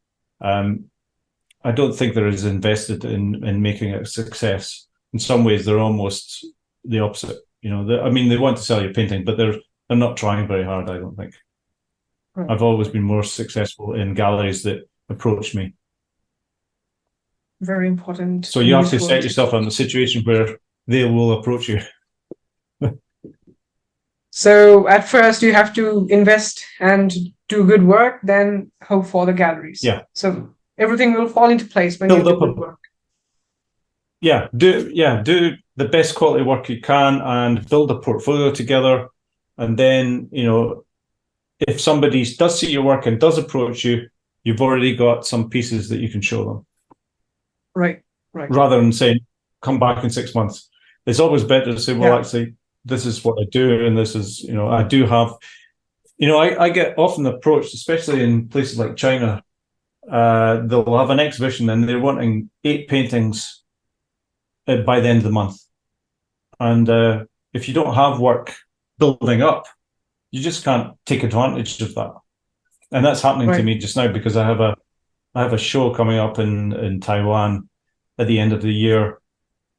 I don't think they're as invested in making it a success. In some ways, they're almost the opposite. They want to sell your painting, but they're not trying very hard, I don't think. Right. I've always been more successful in galleries that approach me. Very important. So you have to set yourself in a situation where they will approach you. So at first you have to invest and do good work, then hope for the galleries. Yeah. So everything will fall into place when you do good work. Yeah, do the best quality work you can and build a portfolio together. And then, if somebody does see your work and does approach you, you've already got some pieces that you can show them. Right. Rather than saying, come back in 6 months. It's always better to say, well, actually, this is what I do. And this is, I do have, I get often approached, especially in places like China. They'll have an exhibition and they're wanting 8 paintings by the end of the month. And if you don't have work building up, you just can't take advantage of that. And that's happening to me just now, because I have a show coming up in Taiwan at the end of the year,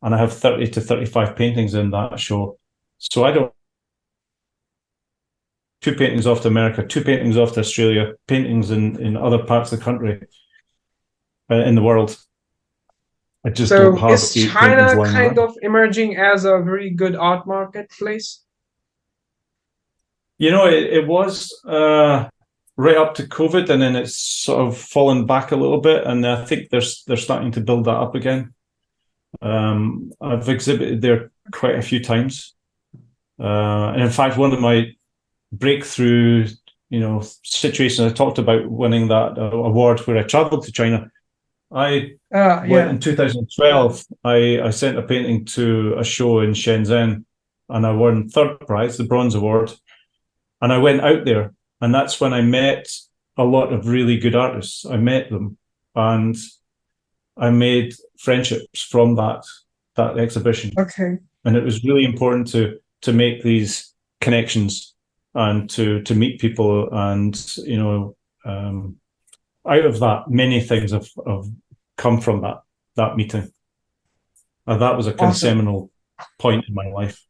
and I have 30 to 35 paintings in that show. So I don't 2 paintings off to America, 2 paintings off to Australia, paintings in other parts of the country, in the world. I just don't have. So is China kind of emerging as a very good art marketplace? It was right up to COVID, and then it's sort of fallen back a little bit, and I think they're starting to build that up again. I've exhibited there quite a few times, and in fact, one of my breakthrough, situations, I talked about winning that award where I traveled to China. I went in 2012. I sent a painting to a show in Shenzhen, and I won 3rd prize, the bronze award. And I went out there, and that's when I met a lot of really good artists. I met them, and I made friendships from that exhibition. Okay. And it was really important to make these connections and to meet people, and out of that, many things have come from that meeting. And that was a kind of seminal point in my life.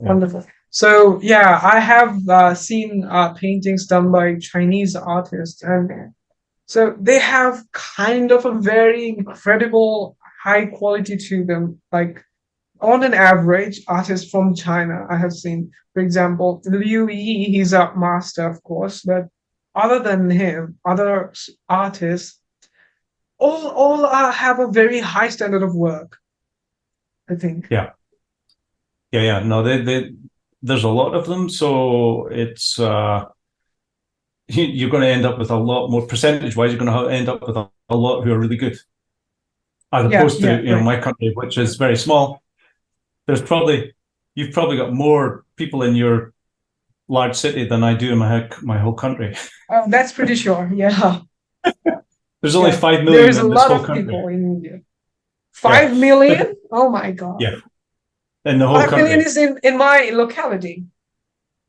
Yeah. Wonderful. So yeah, I have seen paintings done by Chinese artists, and so they have kind of a very incredible high quality to them. Like on an average, artists from China I have seen, for example, Liu Yi, he's a master, of course, but other than him, other artists all have a very high standard of work, I think. Yeah. No, they there's a lot of them, so it's you're going to end up with a lot more percentage-wise. You're going to end up with a lot who are really good, as opposed to my country, which is very small. You've probably got more people in your large city than I do in my whole country. Oh, that's pretty sure. Yeah. There's only 5 million. There's a lot of people in India. 5 million? Oh my God. Yeah. In the whole 5 country. million is in my locality,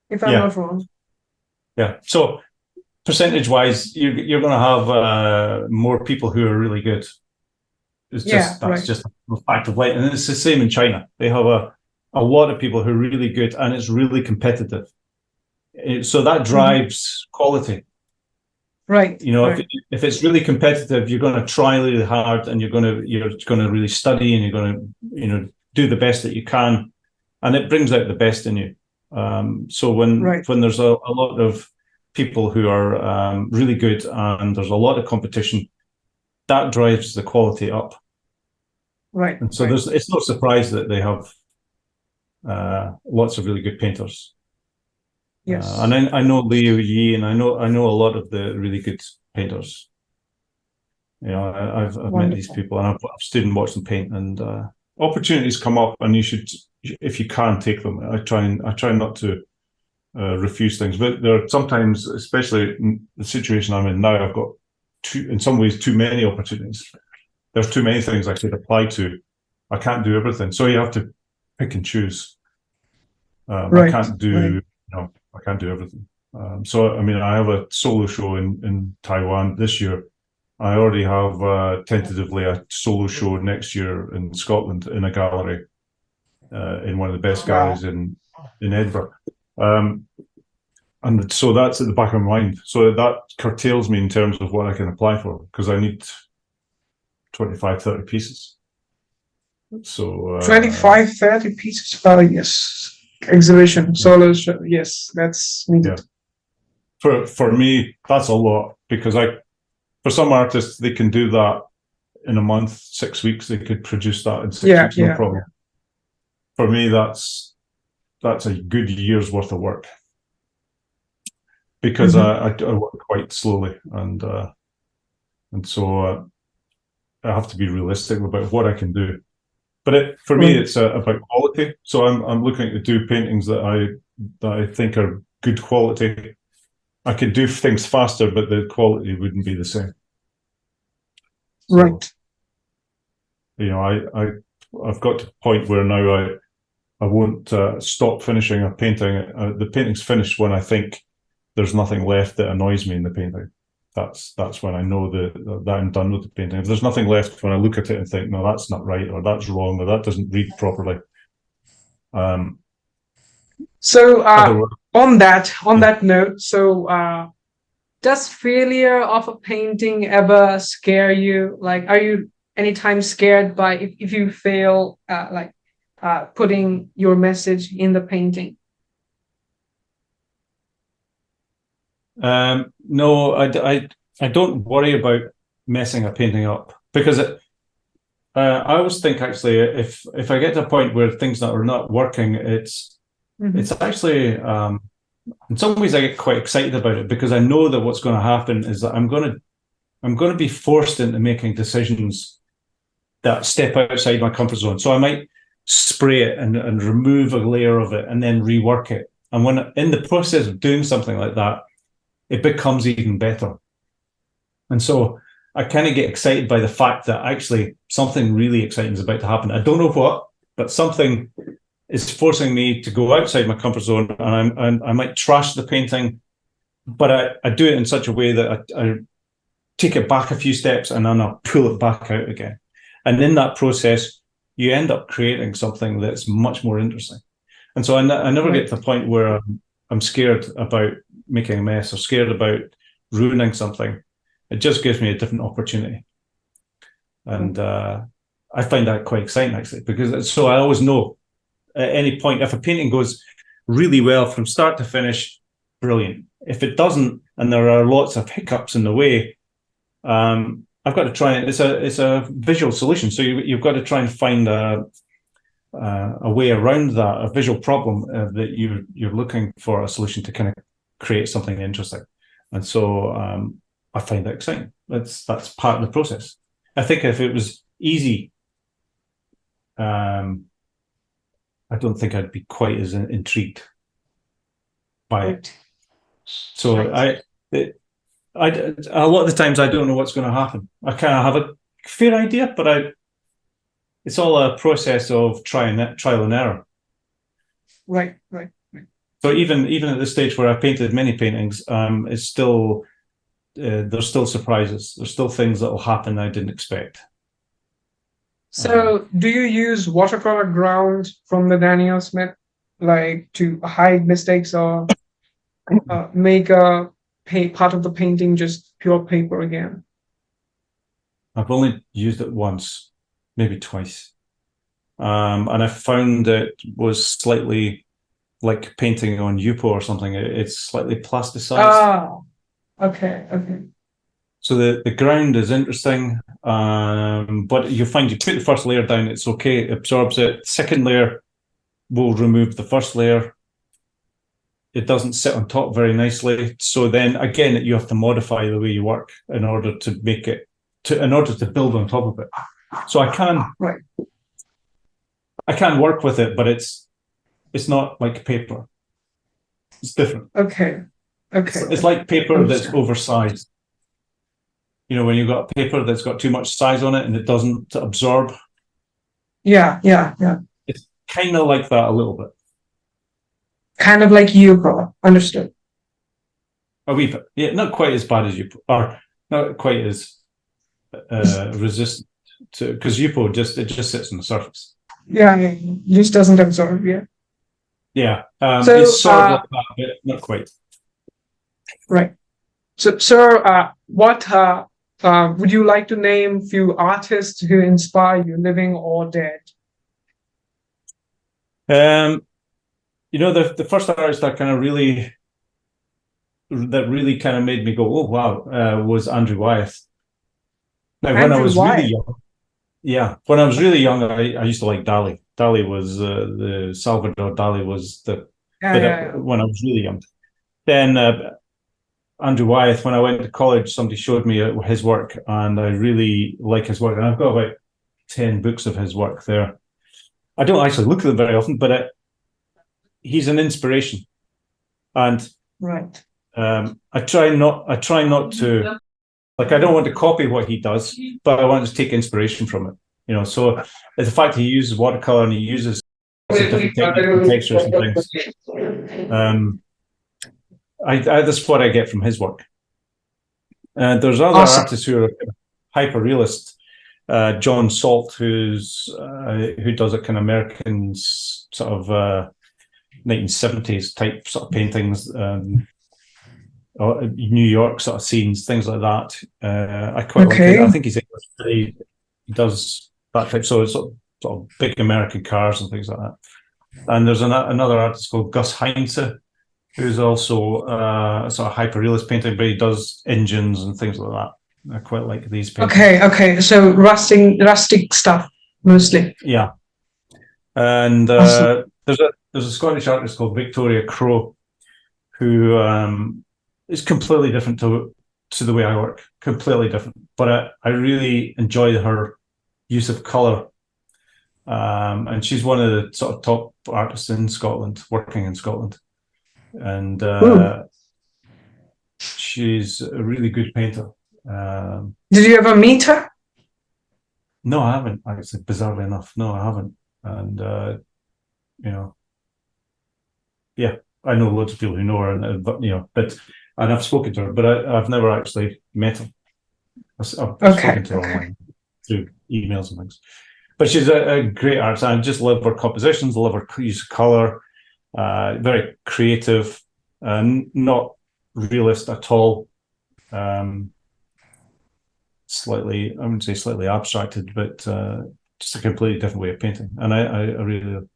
if I'm not wrong. Yeah. So percentage-wise, you're going to have more people who are really good. It's just that's just a fact of life, and it's the same in China. They have a lot of people who are really good, and it's really competitive. So that drives quality. Right. If it's really competitive, you're going to try really hard, and you're going to really study, and you're going to do the best that you can, and it brings out the best in you. So when there's a lot of people who are really good and there's a lot of competition, that drives the quality up. Right. And so it's no surprise that they have lots of really good painters. Yes. And I know Liu Yi, and I know a lot of the really good painters. You know, I've met these people, and I've stood and watched them paint, and opportunities come up, and you should, if you can, take them. I try not to refuse things, but there are sometimes, especially in the situation I'm in now, I've got in some ways too many opportunities. There's too many things I could apply to. I can't do everything, so you have to pick and choose. I can't do I can't do everything. So I mean, I have a solo show in Taiwan this year. I already have tentatively a solo show next year in Scotland in a gallery, in one of the best galleries in Edinburgh. And so that's at the back of my mind. So that curtails me in terms of what I can apply for, because I need 25, 30 pieces. So 25, 30 pieces. Yes. Exhibition, solo show. Yes, that's needed. Yeah. For me, that's a lot, because for some artists, they can do that in a month, 6 weeks. They could produce that in 6 weeks, no problem. Yeah. For me, that's a good year's worth of work, because I work quite slowly, and so I have to be realistic about what I can do. But for me, it's about quality. So I'm looking to do paintings that I think are good quality. I could do things faster, but the quality wouldn't be the same. So, right. You know, I've got to the point where now I won't stop finishing a painting. The painting's finished when I think there's nothing left that annoys me in the painting. That's when I know that I'm done with the painting. If there's nothing left, when I look at it and think, no, that's not right, or that's wrong, or that doesn't read properly. So on that note, so does failure of a painting ever scare you? Like, are you anytime scared by if you fail, putting your message in the painting? No, I don't worry about messing a painting up, because I always think, actually, if I get to a point where things that are not working, it's actually in some ways I get quite excited about it, because I know that what's going to happen is that I'm going to be forced into making decisions that step outside my comfort zone. So I might spray it and remove a layer of it and then rework it. And when in the process of doing something like that, it becomes even better. And so I kind of get excited by the fact that actually something really exciting is about to happen. I don't know what, but something is forcing me to go outside my comfort zone, and I might trash the painting, but I do it in such a way that I take it back a few steps and then I'll pull it back out again. And in that process, you end up creating something that's much more interesting. And so I never get to the point where I'm scared about making a mess or scared about ruining something. It just gives me a different opportunity. And I find that quite exciting, actually, because so I always know at any point, if a painting goes really well from start to finish, brilliant. If it doesn't, and there are lots of hiccups in the way, I've got to try it. It's a visual solution, so you've got to try and find a way around that, a visual problem that you're looking for a solution to kind of create something interesting. And so I find that exciting. That's part of the process. I think if it was easy, I don't think I'd be quite as intrigued by it. So a lot of the times I don't know what's going to happen. I kind of have a fair idea, but it's all a process of trial and error. Right. So even at the stage where I painted many paintings, it's still there's still surprises. There's still things that will happen I didn't expect. So do you use watercolor ground from the Daniel Smith, like to hide mistakes, or make a part of the painting just pure paper again? I've only used it once, maybe twice. and I found it was slightly like painting on Yupo or something. It's slightly plasticized. Ah, okay. So the ground is interesting, but you find you put the first layer down, it's okay, it absorbs it. Second layer will remove the first layer. It doesn't sit on top very nicely. So then again, you have to modify the way you work in order to make it, in order to build on top of it. So I can work with it, but it's not like paper. It's different. Okay. It's like paper that's oversized. You know, when you've got paper that's got too much size on it and it doesn't absorb. Yeah. It's kind of like that a little bit. Kind of like Yupo. Understood. A wee bit. Yeah, not quite as bad as Yupo, or not quite as resistant to, because Yupo it just sits on the surface. Yeah, it just doesn't absorb. Yeah. Yeah. So, it's sort of like that, but not quite. Right. So, sir, what would you like to name few artists who inspire you, living or dead? You know, the first artist that really kind of made me go, oh wow, was Andrew Wyeth. Now, when I was really young, when I was really young, I used to like Dali. Dali was the Salvador Dali was the when I was really young. Then Andrew Wyeth, when I went to college, somebody showed me his work, and I really like his work. And I've got about 10 books of his work there. I don't actually look at them very often, but he's an inspiration. And I try not to, like, I don't want to copy what he does, but I want to take inspiration from it. You know, so the fact he uses watercolor and he uses different techniques and textures and things. That's what I get from his work. There's other artists who are hyper realist. John Salt, who does a kind of American sort of 1970s type sort of paintings, New York sort of scenes, things like that. I quite like it. I think he's English, but he does that type. So it's sort of big American cars and things like that. And there's another artist called Gus Heinze, who's also a sort of hyper-realist painting, but he does engines and things like that. I quite like these paintings. Okay. So rustic stuff, mostly. Yeah. And there's a Scottish artist called Victoria Crowe, who is completely different to the way I work. Completely different. But I really enjoy her use of colour. And she's one of the sort of top artists in Scotland, working in Scotland. And she's a really good painter. Did you ever meet her? No, I haven't, actually, bizarrely enough. No, I haven't. And you know, yeah, I know loads of people who know her, and I've spoken to her, but I've never actually met her. I've spoken to her online through emails and things. But she's a great artist. I just love her compositions, love her use of colour. Very creative, not realist at all. Slightly, I wouldn't say slightly abstracted, but just a completely different way of painting, and I really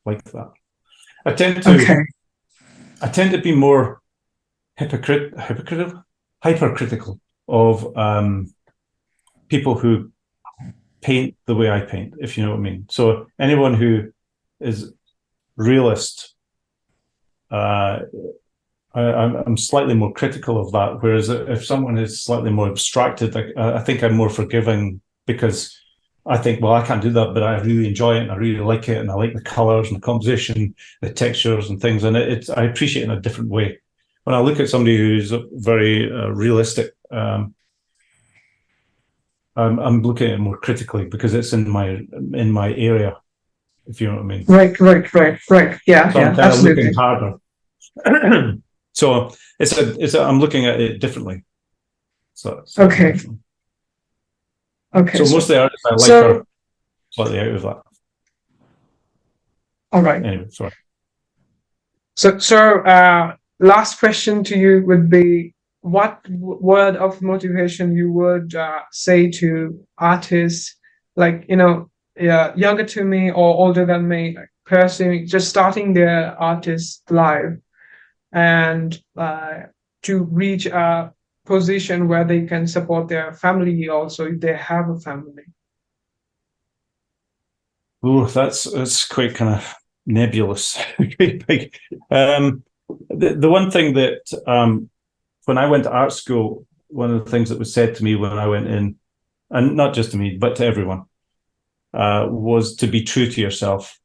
like that. I tend to be more hypercritical of people who paint the way I paint, if you know what I mean. So anyone who is realist, I'm slightly more critical of that. Whereas if someone is slightly more abstracted, I think I'm more forgiving, because I think, well, I can't do that, but I really enjoy it and I really like it, and I like the colors and the composition, the textures and things, and I appreciate it in a different way. When I look at somebody who's very realistic, I'm looking at it more critically, because it's in my area, if you know what I mean. Right. Yeah, so I'm kind of looking harder. So I'm looking at it differently. So okay. So most of the artists I like are slightly out of that. All right. Anyway, sorry. So last question to you would be, what word of motivation you would say to artists, like, younger to me or older than me, like, pursuing, just starting their artist life, and to reach a position where they can support their family also if they have a family. Oh, that's quite kind of nebulous. Quite big. The one thing that when I went to art school, one of the things that was said to me when I went in, and not just to me, but to everyone, was to be true to yourself.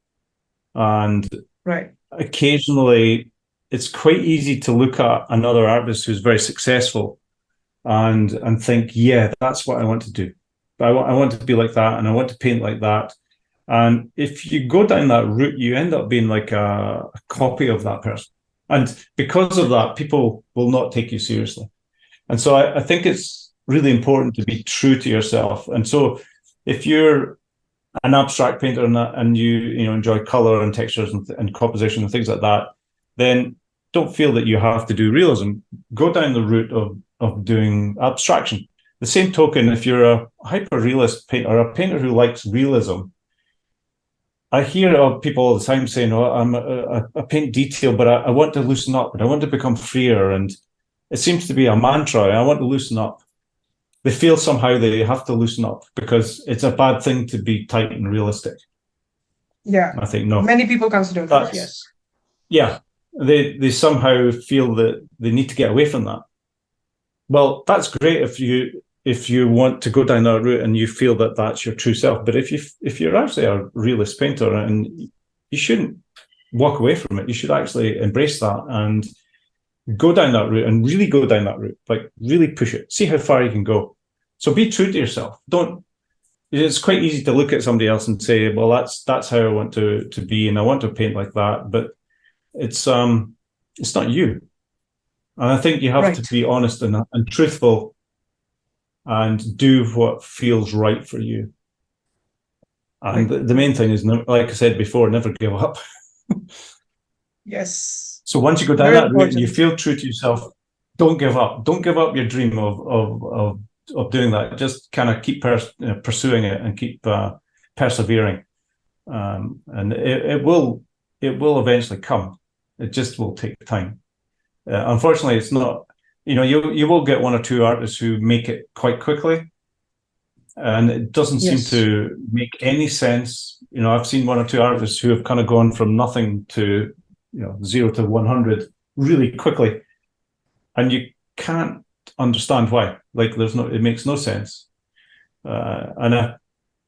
And occasionally, it's quite easy to look at another artist who's very successful and think, yeah, that's what I want to do. I want to be like that, and I want to paint like that. And if you go down that route, you end up being like a copy of that person. And because of that, people will not take you seriously. And so I think it's really important to be true to yourself. And so if you're an abstract painter and you enjoy color and textures and composition and things like that, then don't feel that you have to do realism. Go down the route of doing abstraction. The same token, if you're a hyper-realist painter, or a painter who likes realism, I hear of people all the time saying, I paint detail, but I want to loosen up, and I want to become freer. And it seems to be a mantra. I want to loosen up. They feel somehow they have to loosen up because it's a bad thing to be tight and realistic. Yeah. I think no. Many people consider that, yes. Yeah. They somehow feel that they need to get away from that. Well, that's great if you want to go down that route and you feel that that's your true self. But if you're actually a realist painter, and you shouldn't walk away from it, you should actually embrace that and go down that route and really go down that route, like really push it, see how far you can go. So be true to yourself. It's quite easy to look at somebody else and say, well, that's how I want to be, and I want to paint like that. But it's not you. And I think you have to be honest and truthful and do what feels right for you. And the main thing is, like I said before, never give up. Yes. So once you go down that route and you feel true to yourself, don't give up. Don't give up your dream of doing that. Just kind of keep pursuing it and keep persevering. And it will eventually come. It just will take time. Unfortunately, it's not. You will get one or two artists who make it quite quickly, and it doesn't seem to make any sense. I've seen one or two artists who have kind of gone from nothing to 0 to 100 really quickly, and you can't understand why. Like, it makes no sense, and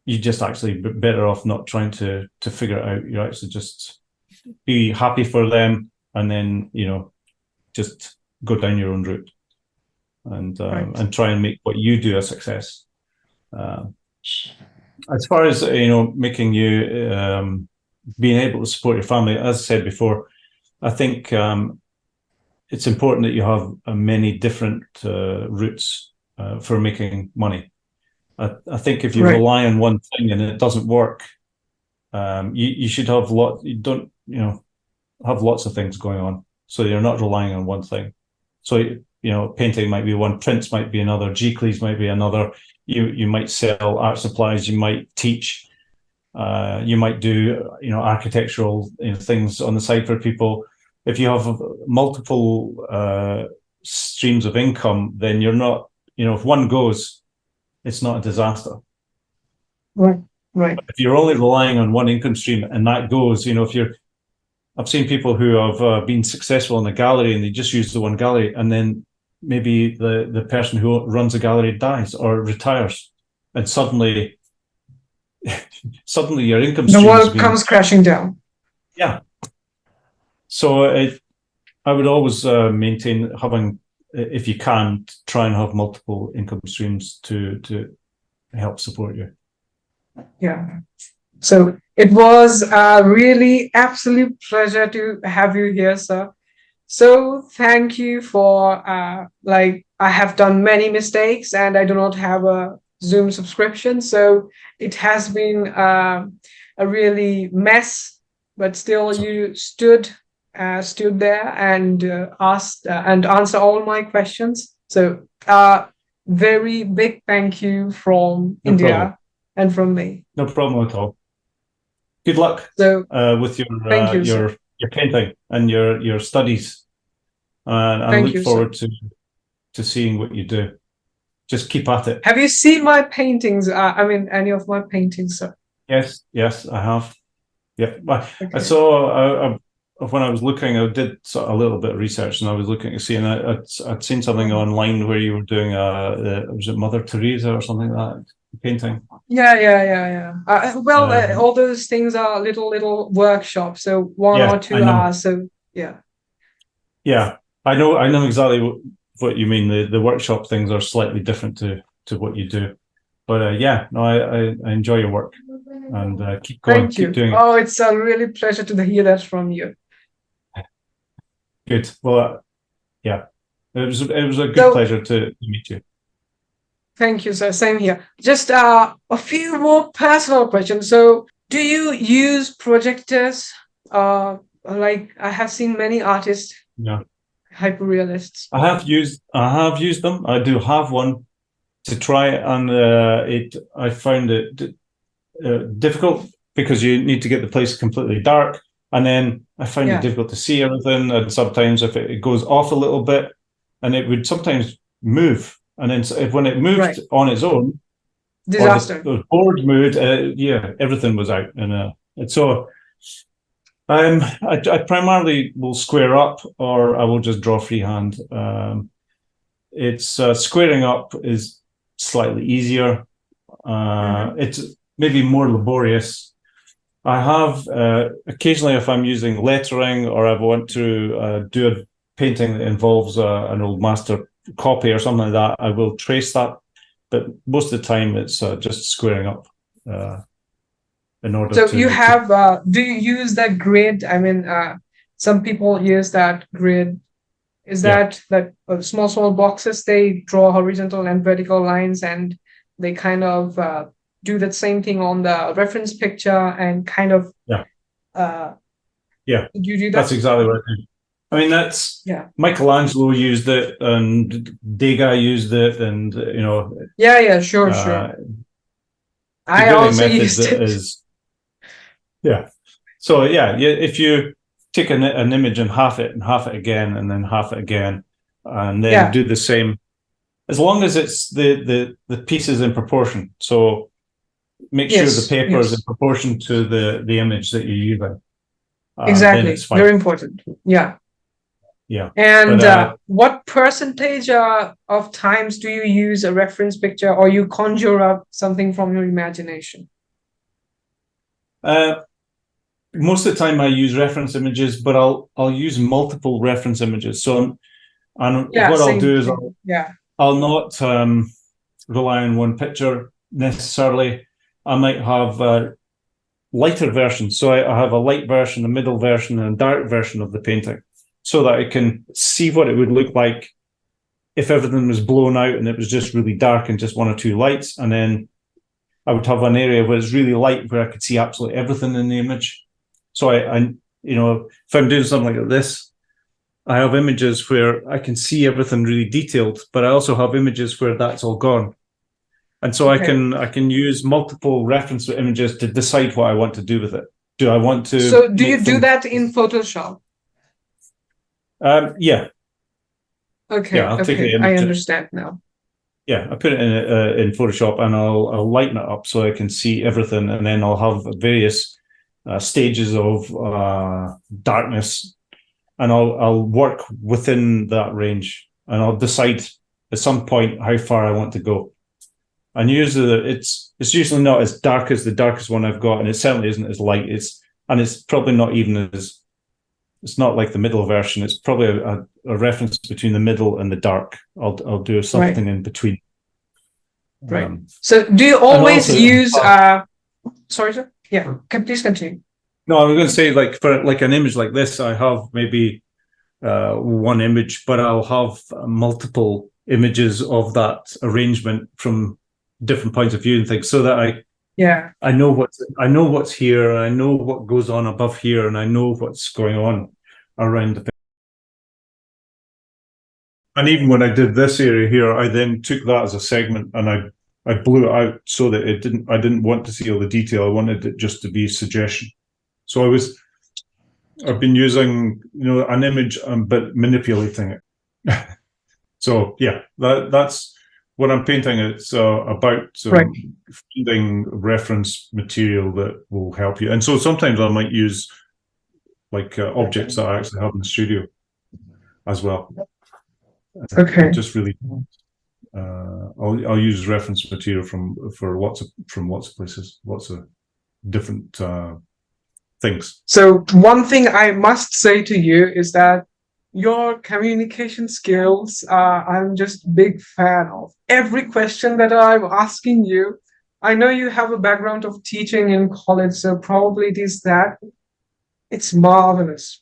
you just actually better off not trying to figure it out. You actually just be happy for them, and then just go down your own route and try and make what you do a success. As far as making you being able to support your family, as I said before, I think it's important that you have many different routes for making money. I think if you rely on one thing and it doesn't work, you should have have lots of things going on, so you're not relying on one thing. So painting might be one, prints might be another, G-Cleese might be another. You might sell art supplies, you might teach, you might do architectural things on the side for people. If you have multiple streams of income, then you're not, if one goes, it's not a disaster. Right. If you're only relying on one income stream and that goes, I've seen people who have been successful in the gallery and they just use the one gallery, and then maybe the person who runs the gallery dies or retires, and suddenly your income stream, the world comes crashing down. Yeah. So I would always maintain having, if you can, try and have multiple income streams to help support you. Yeah. So it was a really absolute pleasure to have you here, sir. So thank you for I have done many mistakes and I do not have a Zoom subscription, so it has been a really mess, but still you stood there and asked and answered all my questions. So very big thank you from India. Problem. and from me. No problem at all. Good luck with thank you, your painting and your studies. And I look forward to seeing what you do. Just keep at it. Have you seen my paintings? Any of my paintings, sir? Yes, I have. Yeah, I saw when I was looking, I did a little bit of research, and I was looking to see, and I'd seen something online where you were doing was it Mother Teresa or something like that painting? Yeah. All those things are little workshops, so 1 or 2 hours. So yeah. Yeah, I know exactly what you mean. The workshop things are slightly different to what you do, but I enjoy your work, and keep going. Thank you. Keep doing it. Oh, it's a really pleasure to hear that from you. Good. Well, it was a good pleasure to meet you. Thank you, sir. Same here. Just a few more personal questions. So, do you use projectors? Like I have seen many artists. Yeah. Hyperrealists. I have used them. I do have one to try, and I found it difficult because you need to get the place completely dark, and then I find it difficult to see everything. And sometimes if it goes off a little bit, and it would sometimes move, and then when it moved on its own, disaster. Or the board moved, everything was out, and so. I primarily will square up, or I will just draw freehand. It's squaring up is slightly easier. It's maybe more laborious. I have occasionally, if I'm using lettering or I want to do a painting that involves an old master copy or something like that, I will trace that. But most of the time, it's just squaring up. So you have, do you use that grid? Some people use that grid. Is that small boxes? They draw horizontal and vertical lines, and they kind of do that same thing on the reference picture and kind of. Yeah. Do you do that? That's exactly what I do. I mean, that's Michelangelo used it, and Degas used it, and sure. I also used it. So if you take an image and half it again, and then half it again, and then do the same, as long as it's the pieces in proportion. So make sure the paper is in proportion to the image that you're using. Exactly, very important. Yeah. And what percentage of times do you use a reference picture, or you conjure up something from your imagination? Most of the time I use reference images, but I'll use multiple reference images. So, what I'll do is I'll not rely on one picture necessarily. I might have lighter versions. So I have a light version, a middle version, and a dark version of the painting, so that I can see what it would look like if everything was blown out and it was just really dark and just one or two lights. And then I would have an area where it's really light, where I could see absolutely everything in the image. So if I'm doing something like this, I have images where I can see everything really detailed, but I also have images where that's all gone. And so I can use multiple reference images to decide what I want to do with it. Do I want to? So do you do that in Photoshop? Yeah. Okay. Yeah, I'll take the image. I understand now. Yeah, I put it in Photoshop, and I'll lighten it up so I can see everything, and then I'll have various stages of darkness, and I'll work within that range, and I'll decide at some point how far I want to go. And usually it's usually not as dark as the darkest one I've got, and it certainly isn't as light. It's probably not even as. It's not like the middle version. It's probably a reference between the middle and the dark. I'll do something in between. Right. So do you always use? Sorry, sir. Yeah. Please continue. No, I was going to say, like, for like an image like this, I have maybe one image, but I'll have multiple images of that arrangement from different points of view and things, so that I know what's here, and I know what goes on above here, and I know what's going on around the thing. And even when I did this area here, I then took that as a segment, and I blew it out so that I didn't want to see all the detail. I wanted it just to be a suggestion. So I've been using, an image, but manipulating it. So yeah, that's when I'm painting. It's about finding reference material that will help you. And so sometimes I might use like objects that I actually have in the studio as well. Okay. Just really, I'll use reference material from lots of places, lots of different things. So one thing I must say to you is that your communication skills, I'm just a big fan of. Every question that I'm asking you, I know you have a background of teaching in college, so probably it is that. It's marvelous.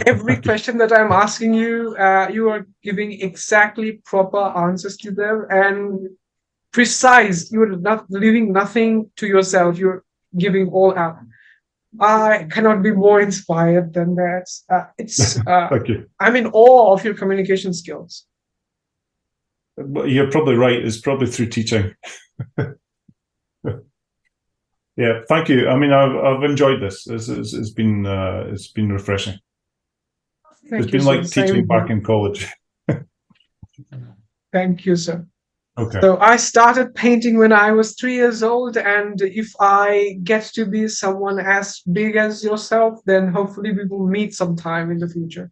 Every question that I'm asking you, you are giving exactly proper answers to them and precise. You're not leaving nothing to yourself. You're giving all out. I cannot be more inspired than that. Thank you. I'm in awe of your communication skills. You're probably right. It's probably through teaching. Yeah, thank you. I mean, I've enjoyed this. It's been refreshing. It's been like teaching back in college. Thank you, sir. Okay. So I started painting when I was 3 years old, and if I get to be someone as big as yourself, then hopefully we will meet sometime in the future.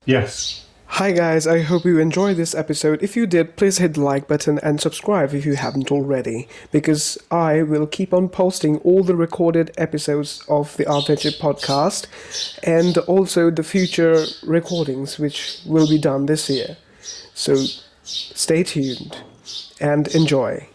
Yes. Hi guys, I hope you enjoyed this episode. If you did, please hit the like button and subscribe if you haven't already, because I will keep on posting all the recorded episodes of the Artventure podcast and also the future recordings which will be done this year. So stay tuned and enjoy.